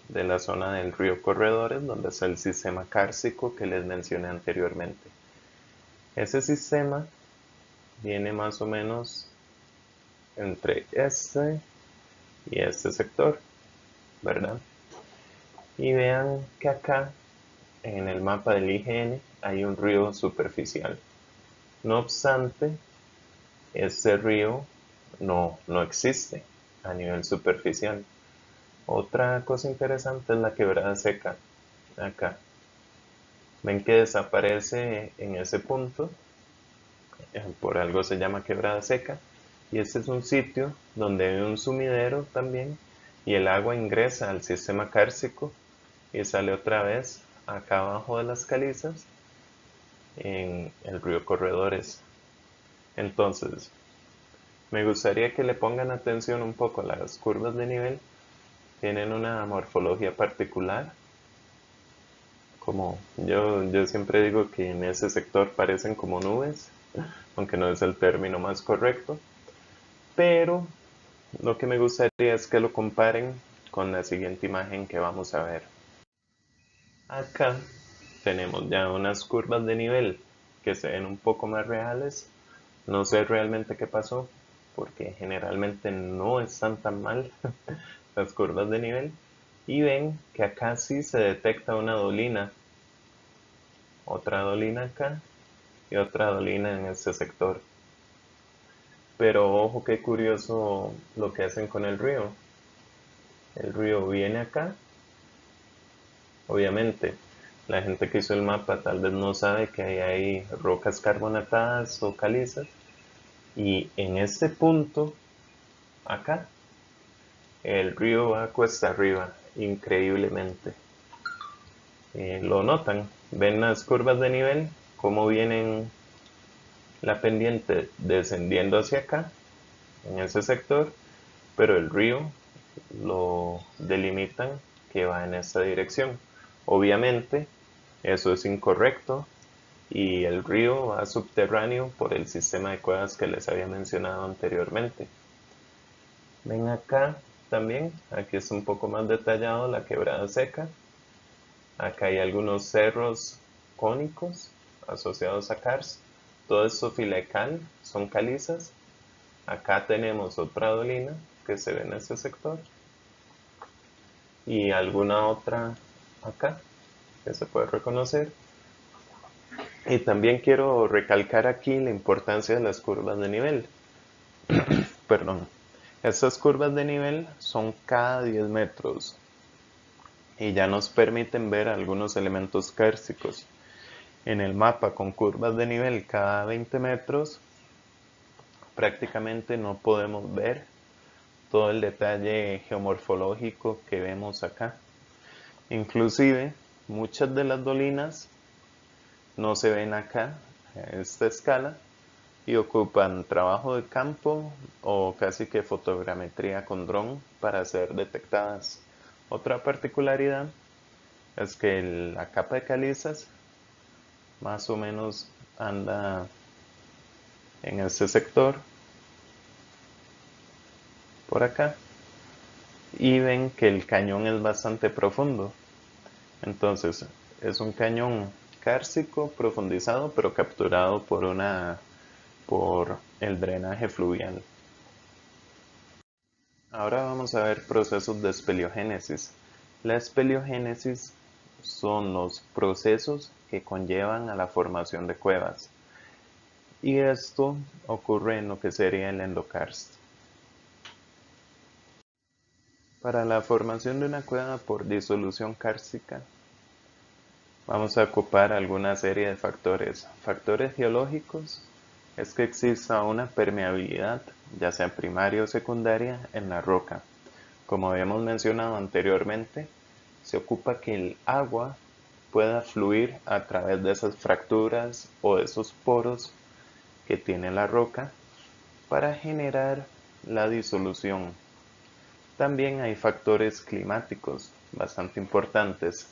de la zona del río Corredores, donde está el sistema kárstico que les mencioné anteriormente. Ese sistema viene más o menos entre este y este sector, ¿verdad? Y vean que acá en el mapa del IGN hay un río superficial. No obstante, este río no existe a nivel superficial. Otra cosa interesante es la quebrada seca, acá. Ven que desaparece en ese punto, por algo se llama quebrada seca, y este es un sitio donde hay un sumidero también, y el agua ingresa al sistema kárstico y sale otra vez acá abajo de las calizas en el río Corredores. Entonces, me gustaría que le pongan atención un poco a las curvas de nivel. Tienen una morfología particular. Como yo siempre digo que en ese sector parecen como nubes, aunque no es el término más correcto. Pero lo que me gustaría es que lo comparen con la siguiente imagen que vamos a ver. Acá tenemos ya unas curvas de nivel que se ven un poco más reales. No sé realmente qué pasó, porque generalmente no están tan mal las curvas de nivel. Y ven que acá sí se detecta una dolina, otra dolina acá y otra dolina en este sector. Pero ojo qué curioso lo que hacen con el río. El río viene acá. Obviamente, la gente que hizo el mapa tal vez no sabe que hay rocas carbonatadas o calizas. Y en este punto, acá, el río va cuesta arriba, increíblemente. Lo notan, ven las curvas de nivel, cómo vienen la pendiente descendiendo hacia acá, en ese sector, pero el río lo delimitan que va en esta dirección. Obviamente, eso es incorrecto y el río va subterráneo por el sistema de cuevas que les había mencionado anteriormente. Ven acá también, aquí es un poco más detallado la quebrada seca. Acá hay algunos cerros cónicos asociados a karst. Todo esto filecal, son calizas. Acá tenemos otra dolina que se ve en este sector. Y alguna otra acá que se puede reconocer. Y también quiero recalcar aquí la importancia de las curvas de nivel. Perdón. Estas curvas de nivel son cada 10 metros y ya nos permiten ver algunos elementos kársticos. En el mapa con curvas de nivel cada 20 metros prácticamente no podemos ver todo el detalle geomorfológico que vemos acá. Inclusive muchas de las dolinas no se ven acá a esta escala y ocupan trabajo de campo o casi que fotogrametría con dron para ser detectadas. Otra particularidad es que la capa de calizas más o menos anda en este sector, por acá, y ven que el cañón es bastante profundo. Entonces es un cañón kárstico profundizado pero capturado por el drenaje fluvial. Ahora vamos a ver procesos de espeleogénesis. La espeleogénesis son los procesos que conllevan a la formación de cuevas. Y esto ocurre en lo que sería el endokarst. Para la formación de una cueva por disolución kárstica, vamos a ocupar alguna serie de factores. Factores geológicos es que exista una permeabilidad, ya sea primaria o secundaria, en la roca. Como habíamos mencionado anteriormente, se ocupa que el agua pueda fluir a través de esas fracturas o de esos poros que tiene la roca para generar la disolución. También hay factores climáticos bastante importantes,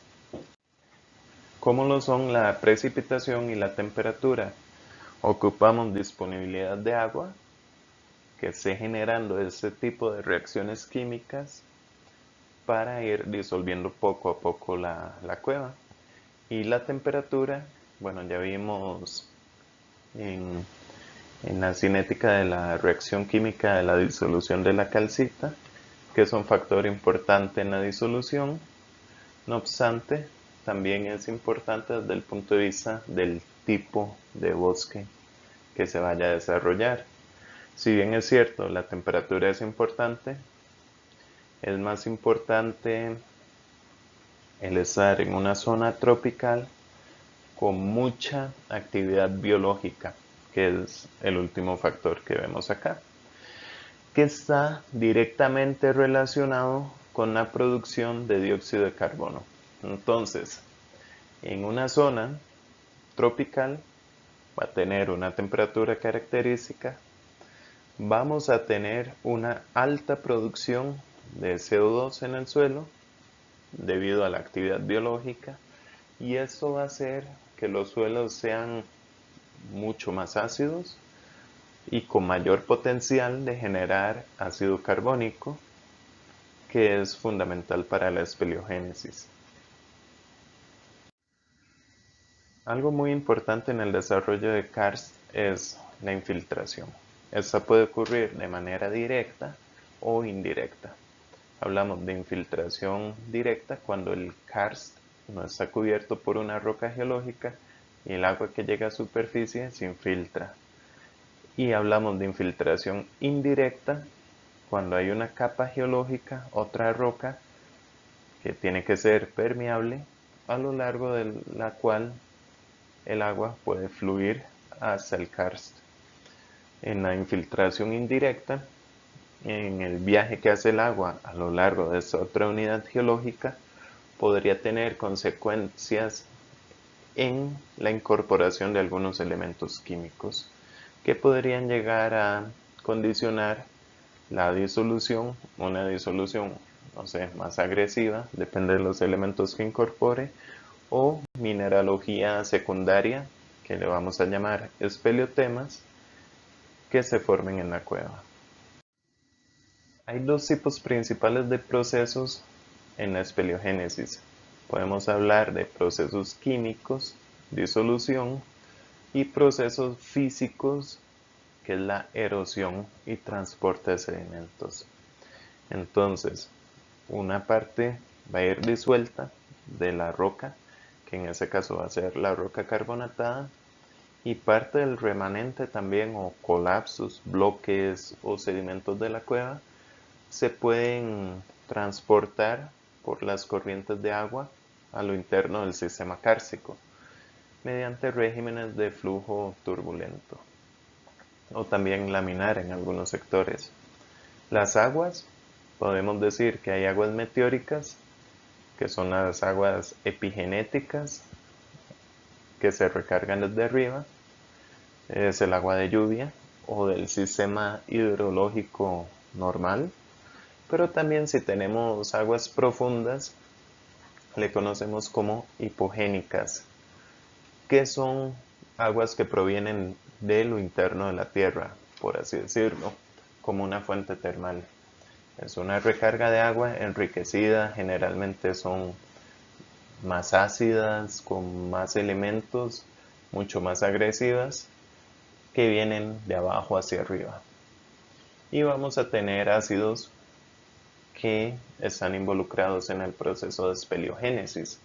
como lo son la precipitación y la temperatura. Ocupamos disponibilidad de agua, que esté generando este tipo de reacciones químicas, para ir disolviendo poco a poco la cueva. Y la temperatura, bueno, ya vimos en, en la cinética de la reacción química de la disolución de la calcita, que es un factor importante en la disolución. No obstante, también es importante desde el punto de vista del tipo de bosque que se vaya a desarrollar. Si bien es cierto, la temperatura es importante, es más importante el estar en una zona tropical con mucha actividad biológica, que es el último factor que vemos acá, que está directamente relacionado con la producción de dióxido de carbono. Entonces, en una zona tropical va a tener una temperatura característica, vamos a tener una alta producción de CO2 en el suelo debido a la actividad biológica, y eso va a hacer que los suelos sean mucho más ácidos y con mayor potencial de generar ácido carbónico, que es fundamental para la espeleogénesis. Algo muy importante en el desarrollo de karst es la infiltración. Esta puede ocurrir de manera directa o indirecta. Hablamos de infiltración directa cuando el karst no está cubierto por una roca geológica y el agua que llega a superficie se infiltra. Y hablamos de infiltración indirecta cuando hay una capa geológica, otra roca, que tiene que ser permeable, a lo largo de la cual el agua puede fluir hasta el karst. En la infiltración indirecta, en el viaje que hace el agua a lo largo de esta otra unidad geológica, podría tener consecuencias en la incorporación de algunos elementos químicos que podrían llegar a condicionar la disolución, una disolución, no sé, más agresiva, depende de los elementos que incorpore, o mineralogía secundaria, que le vamos a llamar espeleotemas, que se formen en la cueva. Hay dos tipos principales de procesos en la espeleogénesis. Podemos hablar de procesos químicos, disolución, y procesos físicos, que es la erosión y transporte de sedimentos. Entonces, una parte va a ir disuelta de la roca, que en ese caso va a ser la roca carbonatada, y parte del remanente también, o colapsos, bloques o sedimentos de la cueva, se pueden transportar por las corrientes de agua a lo interno del sistema kárstico mediante regímenes de flujo turbulento o también laminar en algunos sectores. Las aguas, podemos decir que hay aguas meteóricas, que son las aguas epigenéticas que se recargan desde arriba, es el agua de lluvia o del sistema hidrológico normal, pero también si tenemos aguas profundas, le conocemos como hipogénicas, que son aguas que provienen de lo interno de la tierra, por así decirlo, como una fuente termal. Es una recarga de agua enriquecida, generalmente son más ácidas, con más elementos, mucho más agresivas, que vienen de abajo hacia arriba. Y vamos a tener ácidos que están involucrados en el proceso de espeleogénesis.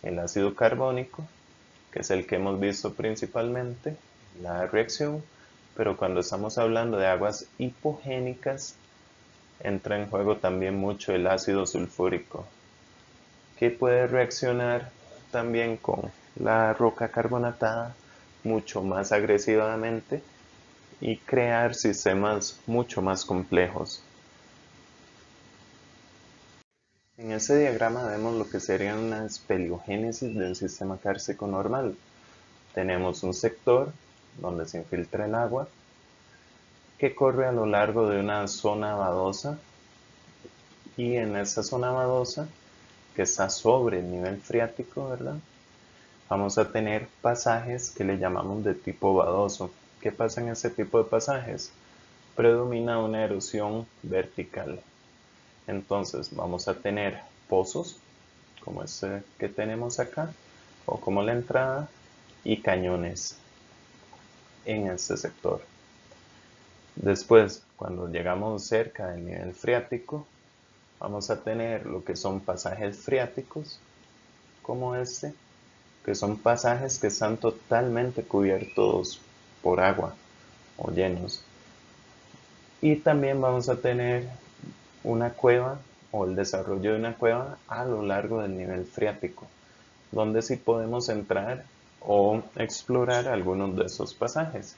El ácido carbónico, que es el que hemos visto principalmente, la reacción, pero cuando estamos hablando de aguas hipogénicas, entra en juego también mucho el ácido sulfúrico, que puede reaccionar también con la roca carbonatada mucho más agresivamente y crear sistemas mucho más complejos. En este diagrama vemos lo que sería una espeleogénesis del sistema kárstico normal. Tenemos un sector donde se infiltra el agua, que corre a lo largo de una zona badosa, y en esa zona badosa, que está sobre el nivel freático, ¿verdad? Vamos a tener pasajes que le llamamos de tipo badoso. ¿Qué pasa en este tipo de pasajes? Predomina una erosión vertical. Entonces vamos a tener pozos, como este que tenemos acá, o como la entrada, y cañones en este sector. Después, cuando llegamos cerca del nivel freático, vamos a tener lo que son pasajes freáticos, como este, que son pasajes que están totalmente cubiertos por agua o llenos. Y también vamos a tener una cueva o el desarrollo de una cueva a lo largo del nivel freático, donde sí podemos entrar o explorar algunos de esos pasajes.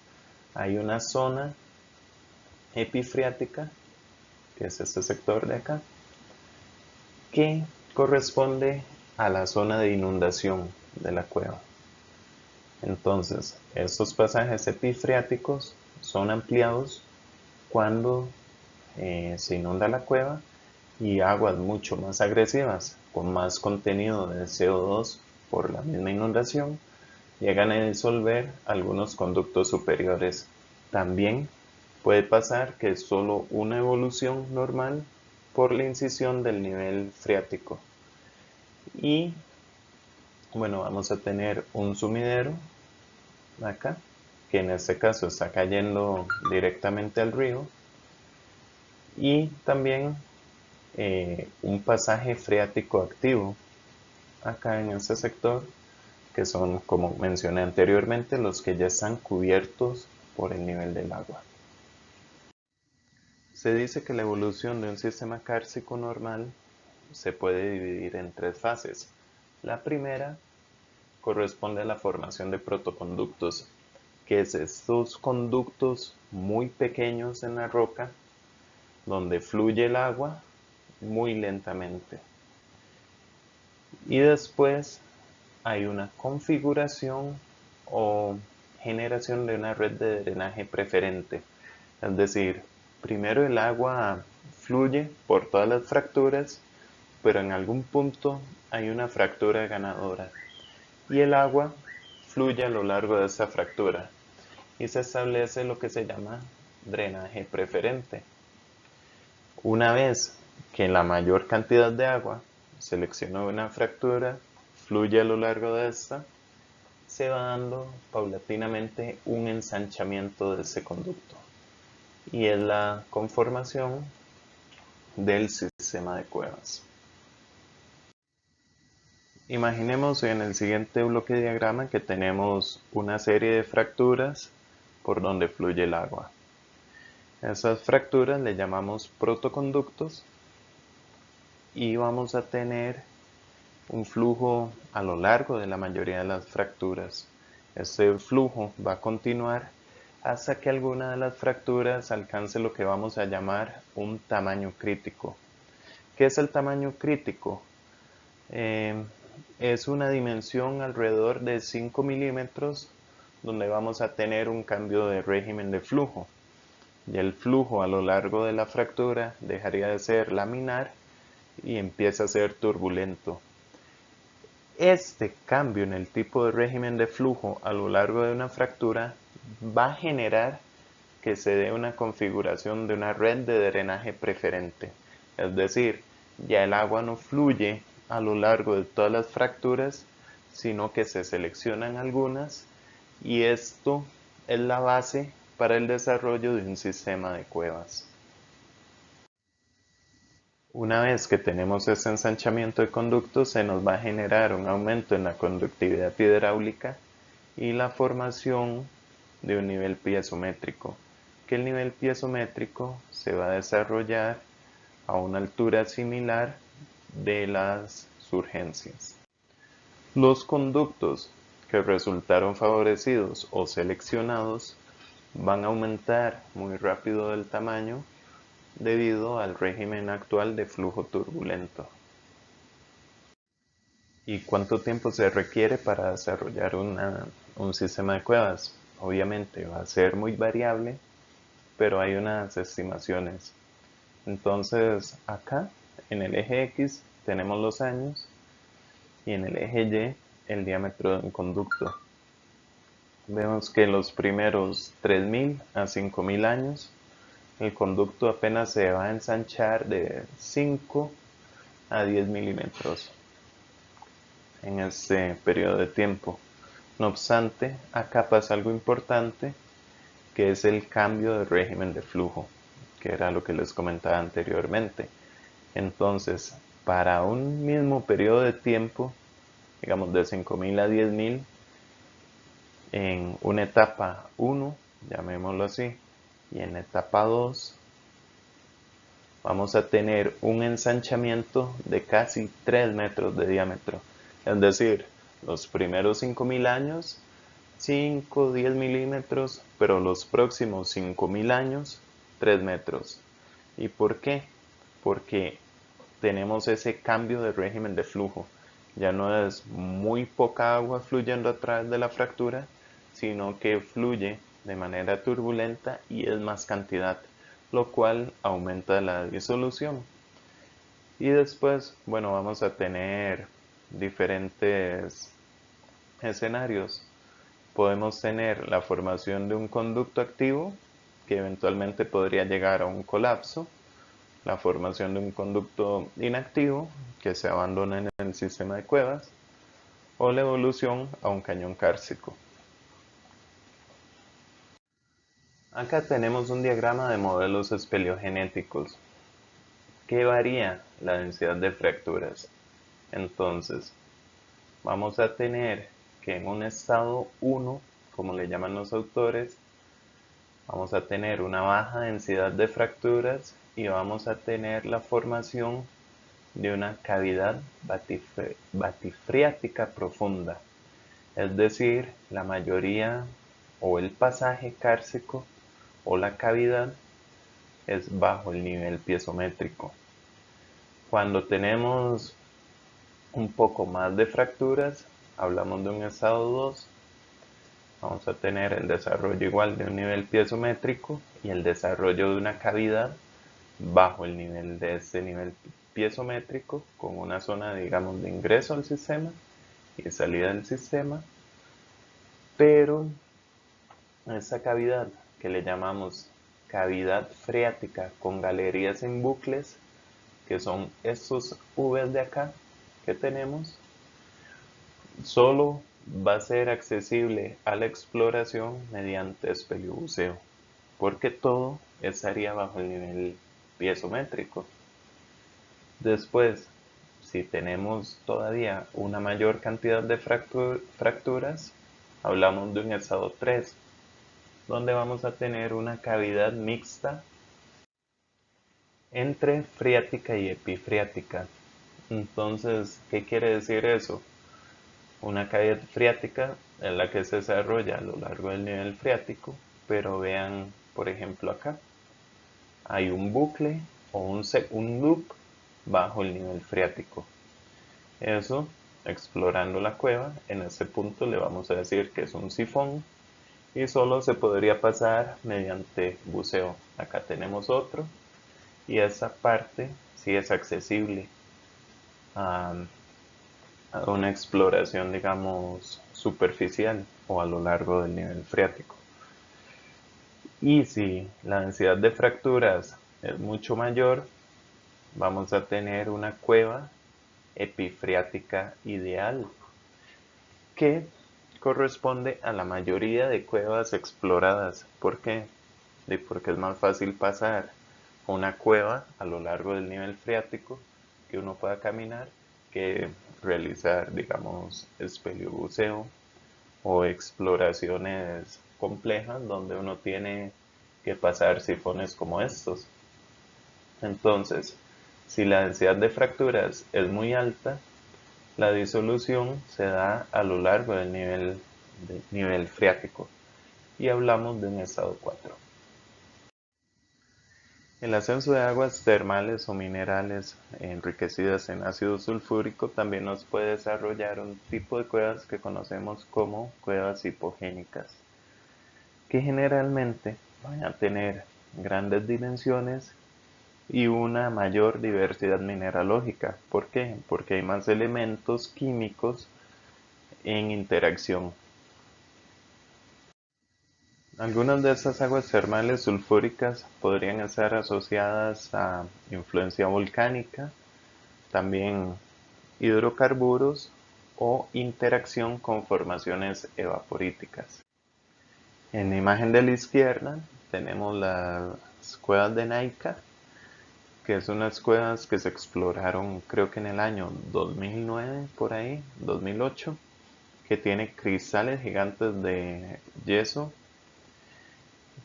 Hay una zona epifreática, que es este sector de acá, que corresponde a la zona de inundación de la cueva. Entonces, estos pasajes epifreáticos son ampliados cuando se inunda la cueva y aguas mucho más agresivas, con más contenido de CO2 por la misma inundación, llegan a disolver algunos conductos superiores. También puede pasar que es solo una evolución normal por la incisión del nivel freático. Y bueno, vamos a tener un sumidero acá, que en este caso está cayendo directamente al río, y también un pasaje freático activo acá en este sector, que son, como mencioné anteriormente, los que ya están cubiertos por el nivel del agua. Se dice que la evolución de un sistema kárstico normal se puede dividir en tres fases. La primera corresponde a la formación de protoconductos, que es estos conductos muy pequeños en la roca donde fluye el agua muy lentamente. Y después hay una configuración o generación de una red de drenaje preferente. Es decir, primero el agua fluye por todas las fracturas, pero en algún punto hay una fractura ganadora y el agua fluye a lo largo de esa fractura y se establece lo que se llama drenaje preferente. Una vez que la mayor cantidad de agua seleccionó una fractura, fluye a lo largo de esta, se va dando paulatinamente un ensanchamiento de ese conducto y es la conformación del sistema de cuevas. Imaginemos en el siguiente bloque de diagrama que tenemos una serie de fracturas por donde fluye el agua. Esas fracturas le llamamos protoconductos y vamos a tener un flujo a lo largo de la mayoría de las fracturas. Este flujo va a continuar hasta que alguna de las fracturas alcance lo que vamos a llamar un tamaño crítico. ¿Qué es el tamaño crítico? Es una dimensión alrededor de 5 milímetros donde vamos a tener un cambio de régimen de flujo. Y el flujo a lo largo de la fractura dejaría de ser laminar y empieza a ser turbulento. Este cambio en el tipo de régimen de flujo a lo largo de una fractura va a generar que se dé una configuración de una red de drenaje preferente. Es decir, ya el agua no fluye a lo largo de todas las fracturas, sino que se seleccionan algunas y esto es la base para el desarrollo de un sistema de cuevas. Una vez que tenemos este ensanchamiento de conductos, se nos va a generar un aumento en la conductividad hidráulica y la formación de un nivel piezométrico, que el nivel piezométrico se va a desarrollar a una altura similar de las surgencias. Los conductos que resultaron favorecidos o seleccionados van a aumentar muy rápido el tamaño debido al régimen actual de flujo turbulento. ¿Y cuánto tiempo se requiere para desarrollar un sistema de cuevas? Obviamente va a ser muy variable, pero hay unas estimaciones. Entonces acá en el eje X tenemos los años y en el eje Y el diámetro de un conducto. Vemos que los primeros 3000 a 5000 años el conducto apenas se va a ensanchar de 5 a 10 milímetros en este periodo de tiempo. No obstante, acá pasa algo importante, que es el cambio de régimen de flujo, que era lo que les comentaba anteriormente. Entonces, para un mismo periodo de tiempo, digamos de 5.000 a 10.000, en una etapa 1, llamémoslo así, y en etapa 2, vamos a tener un ensanchamiento de casi 3 metros de diámetro. Es decir, los primeros 5.000 años, 5, 10 milímetros, pero los próximos 5.000 años, 3 metros. ¿Y por qué? Porque tenemos ese cambio de régimen de flujo. Ya no es muy poca agua fluyendo a través de la fractura, sino que fluye de manera turbulenta y es más cantidad, lo cual aumenta la disolución. Y después, bueno, vamos a tener diferentes escenarios. Podemos tener la formación de un conducto activo que eventualmente podría llegar a un colapso, la formación de un conducto inactivo que se abandona en el sistema de cuevas, o la evolución a un cañón kárstico. Acá tenemos un diagrama de modelos espeleogenéticos que varía la densidad de fracturas. Entonces, vamos a tener que en un estado 1, como le llaman los autores, vamos a tener una baja densidad de fracturas y vamos a tener la formación de una cavidad batifriática profunda, es decir, la mayoría o el pasaje kárstico o la cavidad es bajo el nivel piezométrico. Cuando tenemos un poco más de fracturas, hablamos de un estado 2, vamos a tener el desarrollo igual de un nivel piezométrico y el desarrollo de una cavidad bajo el nivel de este nivel piezométrico, con una zona, digamos, de ingreso al sistema y salida del sistema, pero esa cavidad que le llamamos cavidad freática con galerías en bucles, que son estos V's de acá que tenemos, solo va a ser accesible a la exploración mediante espeleobuceo, porque todo estaría bajo el nivel piezométrico. Después, si tenemos todavía una mayor cantidad de fracturas, hablamos de un estado 3, donde vamos a tener una cavidad mixta entre freática y epifreática. Entonces, ¿qué quiere decir eso? Una cavidad freática es la que se desarrolla a lo largo del nivel freático, pero vean, por ejemplo, acá hay un bucle o un loop bajo el nivel freático. Eso, explorando la cueva, en ese punto le vamos a decir que es un sifón y solo se podría pasar mediante buceo. Acá tenemos otro y esa parte sí es accesible a, a una exploración, digamos, superficial o a lo largo del nivel freático. Y si la densidad de fracturas es mucho mayor, vamos a tener una cueva epifreática ideal, que corresponde a la mayoría de cuevas exploradas. ¿Por qué? Porque es más fácil pasar una cueva a lo largo del nivel freático que uno pueda caminar que realizar, digamos, espeleobuceo o exploraciones complejas donde uno tiene que pasar sifones como estos. Entonces, si la densidad de fracturas es muy alta, la disolución se da a lo largo del nivel freático y hablamos de un estado 4. El ascenso de aguas termales o minerales enriquecidas en ácido sulfúrico también nos puede desarrollar un tipo de cuevas que conocemos como cuevas hipogénicas, que generalmente van a tener grandes dimensiones y una mayor diversidad mineralógica. ¿Por qué? Porque hay más elementos químicos en interacción. Algunas de estas aguas termales sulfúricas podrían estar asociadas a influencia volcánica, también hidrocarburos o interacción con formaciones evaporíticas. En la imagen de la izquierda tenemos las cuevas de Naica, que son unas cuevas que se exploraron creo que en el año 2009, por ahí, 2008, que tiene cristales gigantes de yeso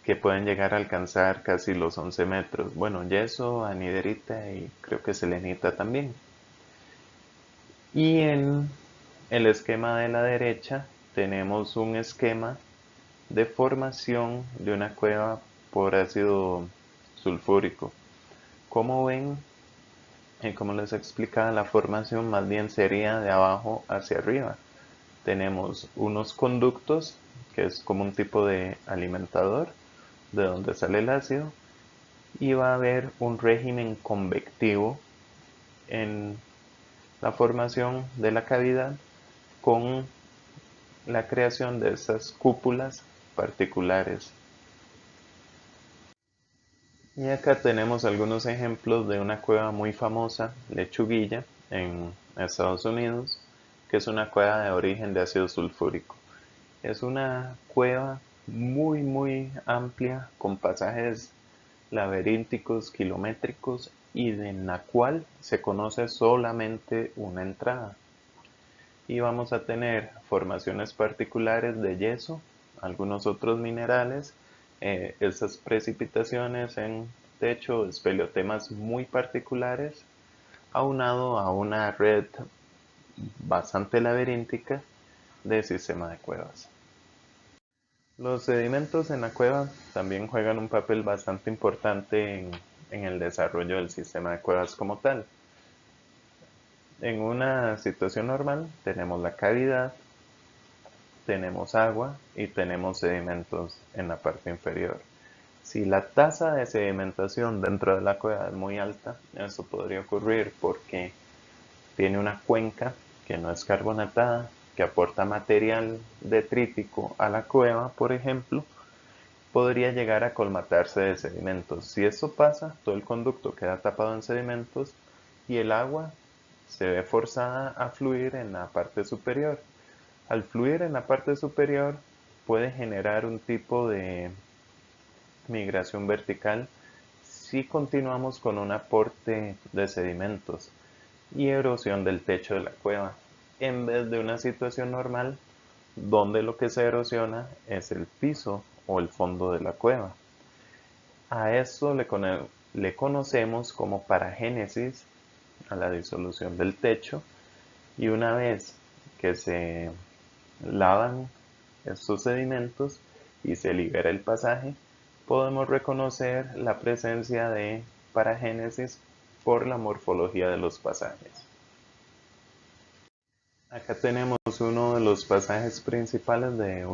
que pueden llegar a alcanzar casi los 11 metros. Bueno, yeso, anhidrita y creo que selenita también. Y en el esquema de la derecha tenemos un esquema de formación de una cueva por ácido sulfúrico. Como ven, como les explicaba, la formación más bien sería de abajo hacia arriba. Tenemos unos conductos, que es como un tipo de alimentador, de donde sale el ácido, y va a haber un régimen convectivo en la formación de la cavidad con la creación de estas cúpulas particulares. Y acá tenemos algunos ejemplos de una cueva muy famosa, Lechuguilla, en Estados Unidos, que es una cueva de origen de ácido sulfúrico. Es una cueva muy amplia, con pasajes laberínticos, kilométricos, y en la cual se conoce solamente una entrada. Y vamos a tener formaciones particulares de yeso, algunos otros minerales, esas precipitaciones en techo, espeleotemas muy particulares, aunado a una red bastante laberíntica de sistema de cuevas. Los sedimentos en la cueva también juegan un papel bastante importante en el desarrollo del sistema de cuevas como tal. En una situación normal tenemos la cavidad, tenemos agua y tenemos sedimentos en la parte inferior. Si la tasa de sedimentación dentro de la cueva es muy alta, eso podría ocurrir porque tiene una cuenca que no es carbonatada, que aporta material detrítico a la cueva, por ejemplo, podría llegar a colmatarse de sedimentos. Si eso pasa, todo el conducto queda tapado en sedimentos y el agua se ve forzada a fluir en la parte superior. Al fluir en la parte superior puede generar un tipo de migración vertical si continuamos con un aporte de sedimentos y erosión del techo de la cueva, en vez de una situación normal donde lo que se erosiona es el piso o el fondo de la cueva. A esto le conocemos como paragénesis, a la disolución del techo, y una vez que se lavan estos sedimentos y se libera el pasaje, podemos reconocer la presencia de paragénesis por la morfología de los pasajes. Acá tenemos uno de los pasajes principales de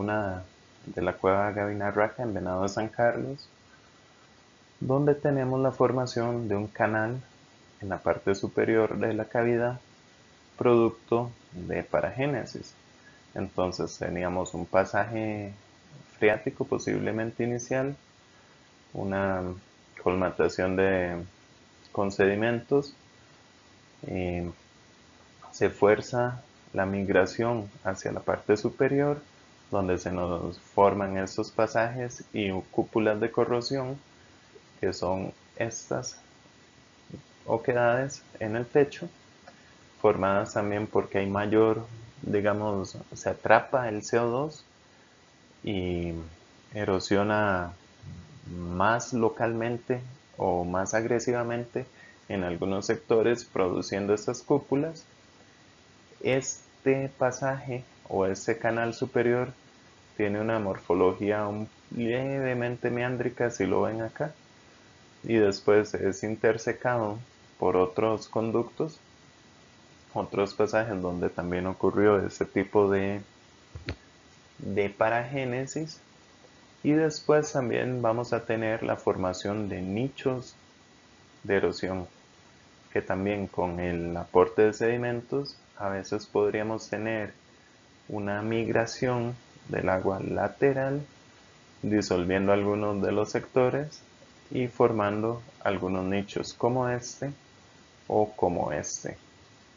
la cueva Gavinarraca en Venado de San Carlos, donde tenemos la formación de un canal en la parte superior de la cavidad, producto de paragénesis. Entonces teníamos un pasaje freático posiblemente inicial, una colmatación con sedimentos, y se fuerza la migración hacia la parte superior, donde se nos forman estos pasajes y cúpulas de corrosión, que son estas oquedades en el techo, formadas también porque hay mayor, digamos, se atrapa el CO2 y erosiona más localmente o más agresivamente en algunos sectores, produciendo estas cúpulas. Este pasaje o este canal superior tiene una morfología levemente meándrica, si lo ven acá, y después es intersecado por otros conductos, otros pasajes donde también ocurrió este tipo de paragénesis, y después también vamos a tener la formación de nichos de erosión, que también con el aporte de sedimentos a veces podríamos tener una migración del agua lateral disolviendo algunos de los sectores y formando algunos nichos como este o como este,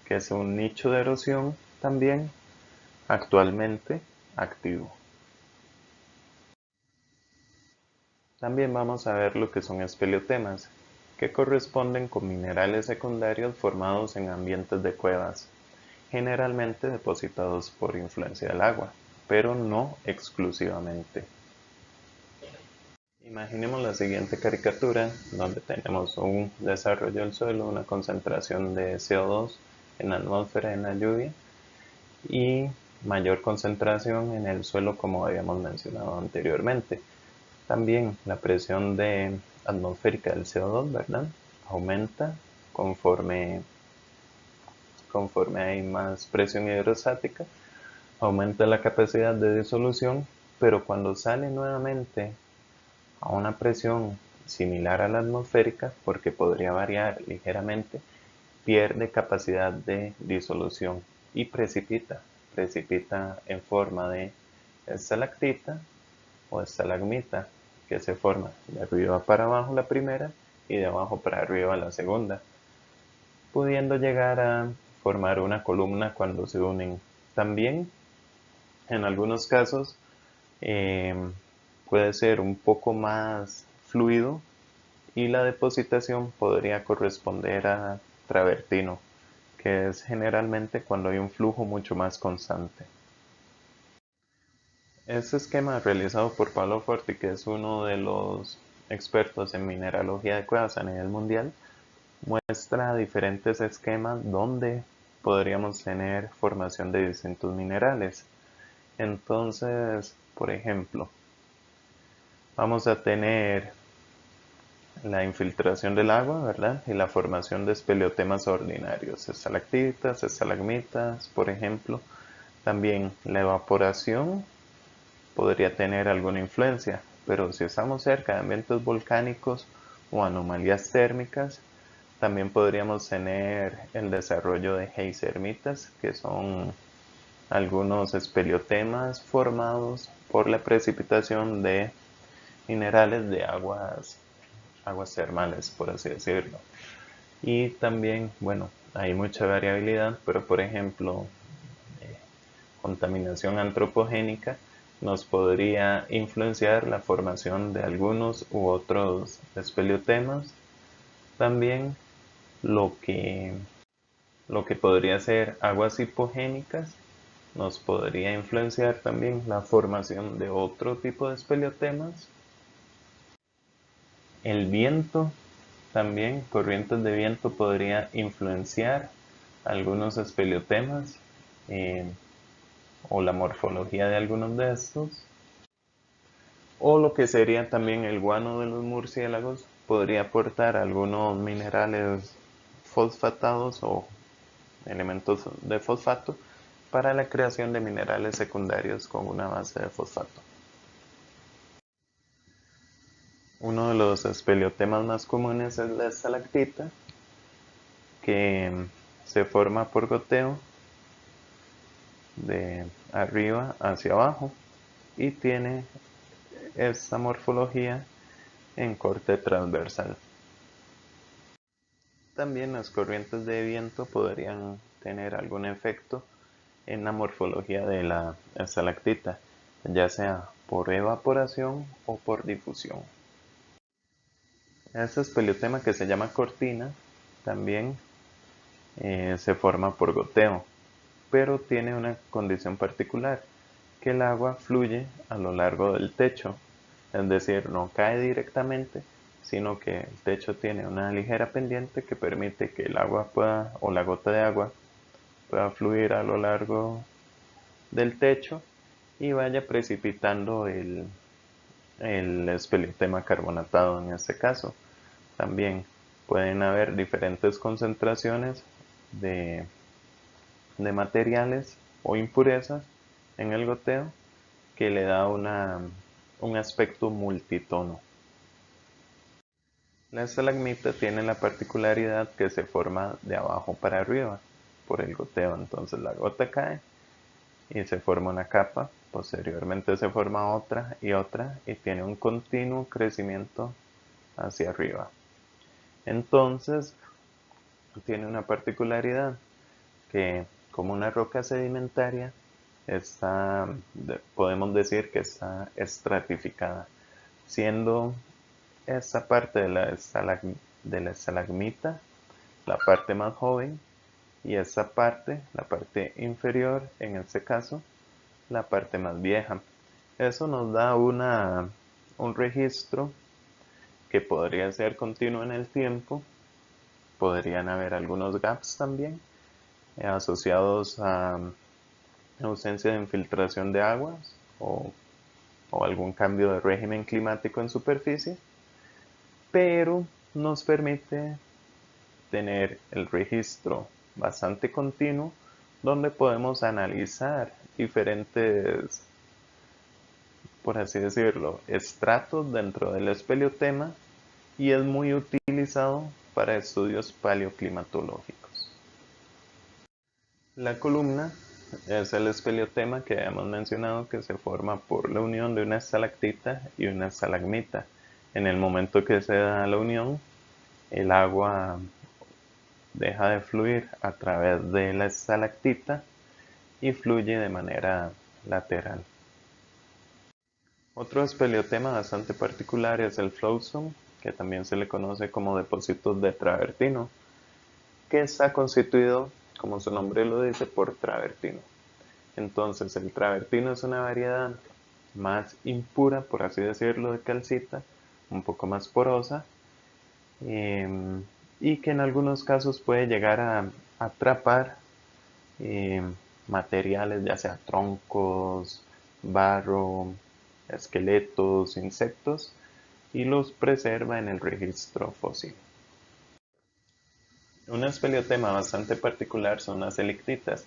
que es un nicho de erosión también actualmente activo. También vamos a ver lo que son espeleotemas, que corresponden con minerales secundarios formados en ambientes de cuevas, generalmente depositados por influencia del agua, pero no exclusivamente. Imaginemos la siguiente caricatura donde tenemos un desarrollo del suelo, una concentración de CO2 en la atmósfera en la lluvia y mayor concentración en el suelo como habíamos mencionado anteriormente. También la presión atmosférica del CO2, ¿verdad? Aumenta conforme hay más presión hidrostática, aumenta la capacidad de disolución, pero cuando sale nuevamente a una presión similar a la atmosférica, porque podría variar ligeramente, pierde capacidad de disolución y precipita en forma de estalactita o estalagmita, que se forma de arriba para abajo la primera y de abajo para arriba la segunda, pudiendo llegar a formar una columna cuando se unen. También, en algunos casos, eh, puede ser un poco más fluido y la depositación podría corresponder a travertino, que es generalmente cuando hay un flujo mucho más constante. Este esquema realizado por Pablo Forti, que es uno de los expertos en mineralogía de cuevas a nivel mundial, muestra diferentes esquemas donde podríamos tener formación de distintos minerales. Entonces, por ejemplo, vamos a tener la infiltración del agua, ¿verdad? Y la formación de espeleotemas ordinarios, estalactitas, estalagmitas, por ejemplo. También la evaporación podría tener alguna influencia, pero si estamos cerca de ambientes volcánicos o anomalías térmicas, también podríamos tener el desarrollo de geizermitas, que son algunos espeleotemas formados por la precipitación de minerales de aguas termales, por así decirlo. Y también, bueno, hay mucha variabilidad, pero por ejemplo, contaminación antropogénica nos podría influenciar la formación de algunos u otros espeleotemas. También lo que, lo que podría ser aguas hipogénicas nos podría influenciar también la formación de otro tipo de espeleotemas. El viento también, corrientes de viento podría influenciar algunos espeleotemas eh, o la morfología de algunos de estos. O lo que sería también el guano de los murciélagos podría aportar algunos minerales fosfatados o elementos de fosfato para la creación de minerales secundarios con una base de fosfato. Uno de los espeleotemas más comunes es la estalactita, que se forma por goteo de arriba hacia abajo y tiene esta morfología en corte transversal. También las corrientes de viento podrían tener algún efecto en la morfología de la estalactita, ya sea por evaporación o por difusión. Este espeleotema que se llama cortina también se forma por goteo, pero tiene una condición particular, que el agua fluye a lo largo del techo, es decir, no cae directamente, sino que el techo tiene una ligera pendiente que permite que el agua pueda, o la gota de agua, pueda fluir a lo largo del techo y vaya precipitando el espeleotema carbonatado en este caso. También pueden haber diferentes concentraciones de, de materiales o impurezas en el goteo que le da un aspecto multitono. La estalagmita tiene la particularidad que se forma de abajo para arriba por el goteo, entonces la gota cae y se forma una capa, posteriormente se forma otra y tiene un continuo crecimiento hacia arriba. Entonces, tiene una particularidad que como una roca sedimentaria podemos decir que está estratificada, siendo esta parte de la estalagmita la parte más joven y esta parte, la parte inferior, en este caso, la parte más vieja. Eso nos da un registro que podría ser continuo en el tiempo. Podrían haber algunos gaps también asociados a ausencia de infiltración de aguas o algún cambio de régimen climático en superficie, pero nos permite tener el registro bastante continuo donde podemos analizar diferentes, por así decirlo, estratos dentro del espeleotema y es muy utilizado para estudios paleoclimatológicos. La columna es el espeleotema que hemos mencionado que se forma por la unión de una estalactita y una estalagmita. En el momento que se da la unión, el agua deja de fluir a través de la estalactita y fluye de manera lateral. Otro espeleotema bastante particular es el flotsam, que también se le conoce como depósitos de travertino, que está constituido, como su nombre lo dice, por travertino. Entonces el travertino es una variedad más impura, por así decirlo, de calcita, un poco más porosa, y que en algunos casos puede llegar a atrapar materiales, ya sea troncos, barro, esqueletos, insectos, y los preserva en el registro fósil. Un espeleotema bastante particular son las elictitas.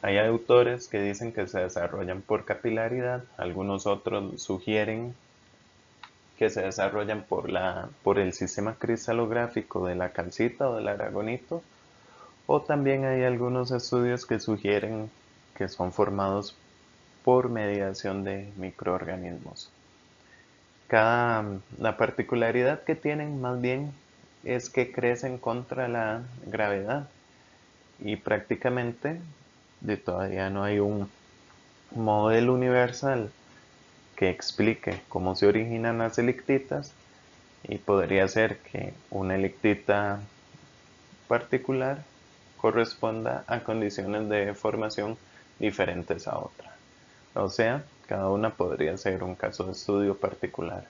Hay autores que dicen que se desarrollan por capilaridad, algunos otros sugieren que se desarrollan por el sistema cristalográfico de la calcita o del aragonito, o también hay algunos estudios que sugieren que son formados por mediación de microorganismos. La particularidad que tienen más bien es que crecen contra la gravedad y prácticamente todavía no hay un modelo universal que explique cómo se originan las elictitas y podría ser que una elictita particular corresponda a condiciones de formación diferentes a otra. O sea, cada una podría ser un caso de estudio particular.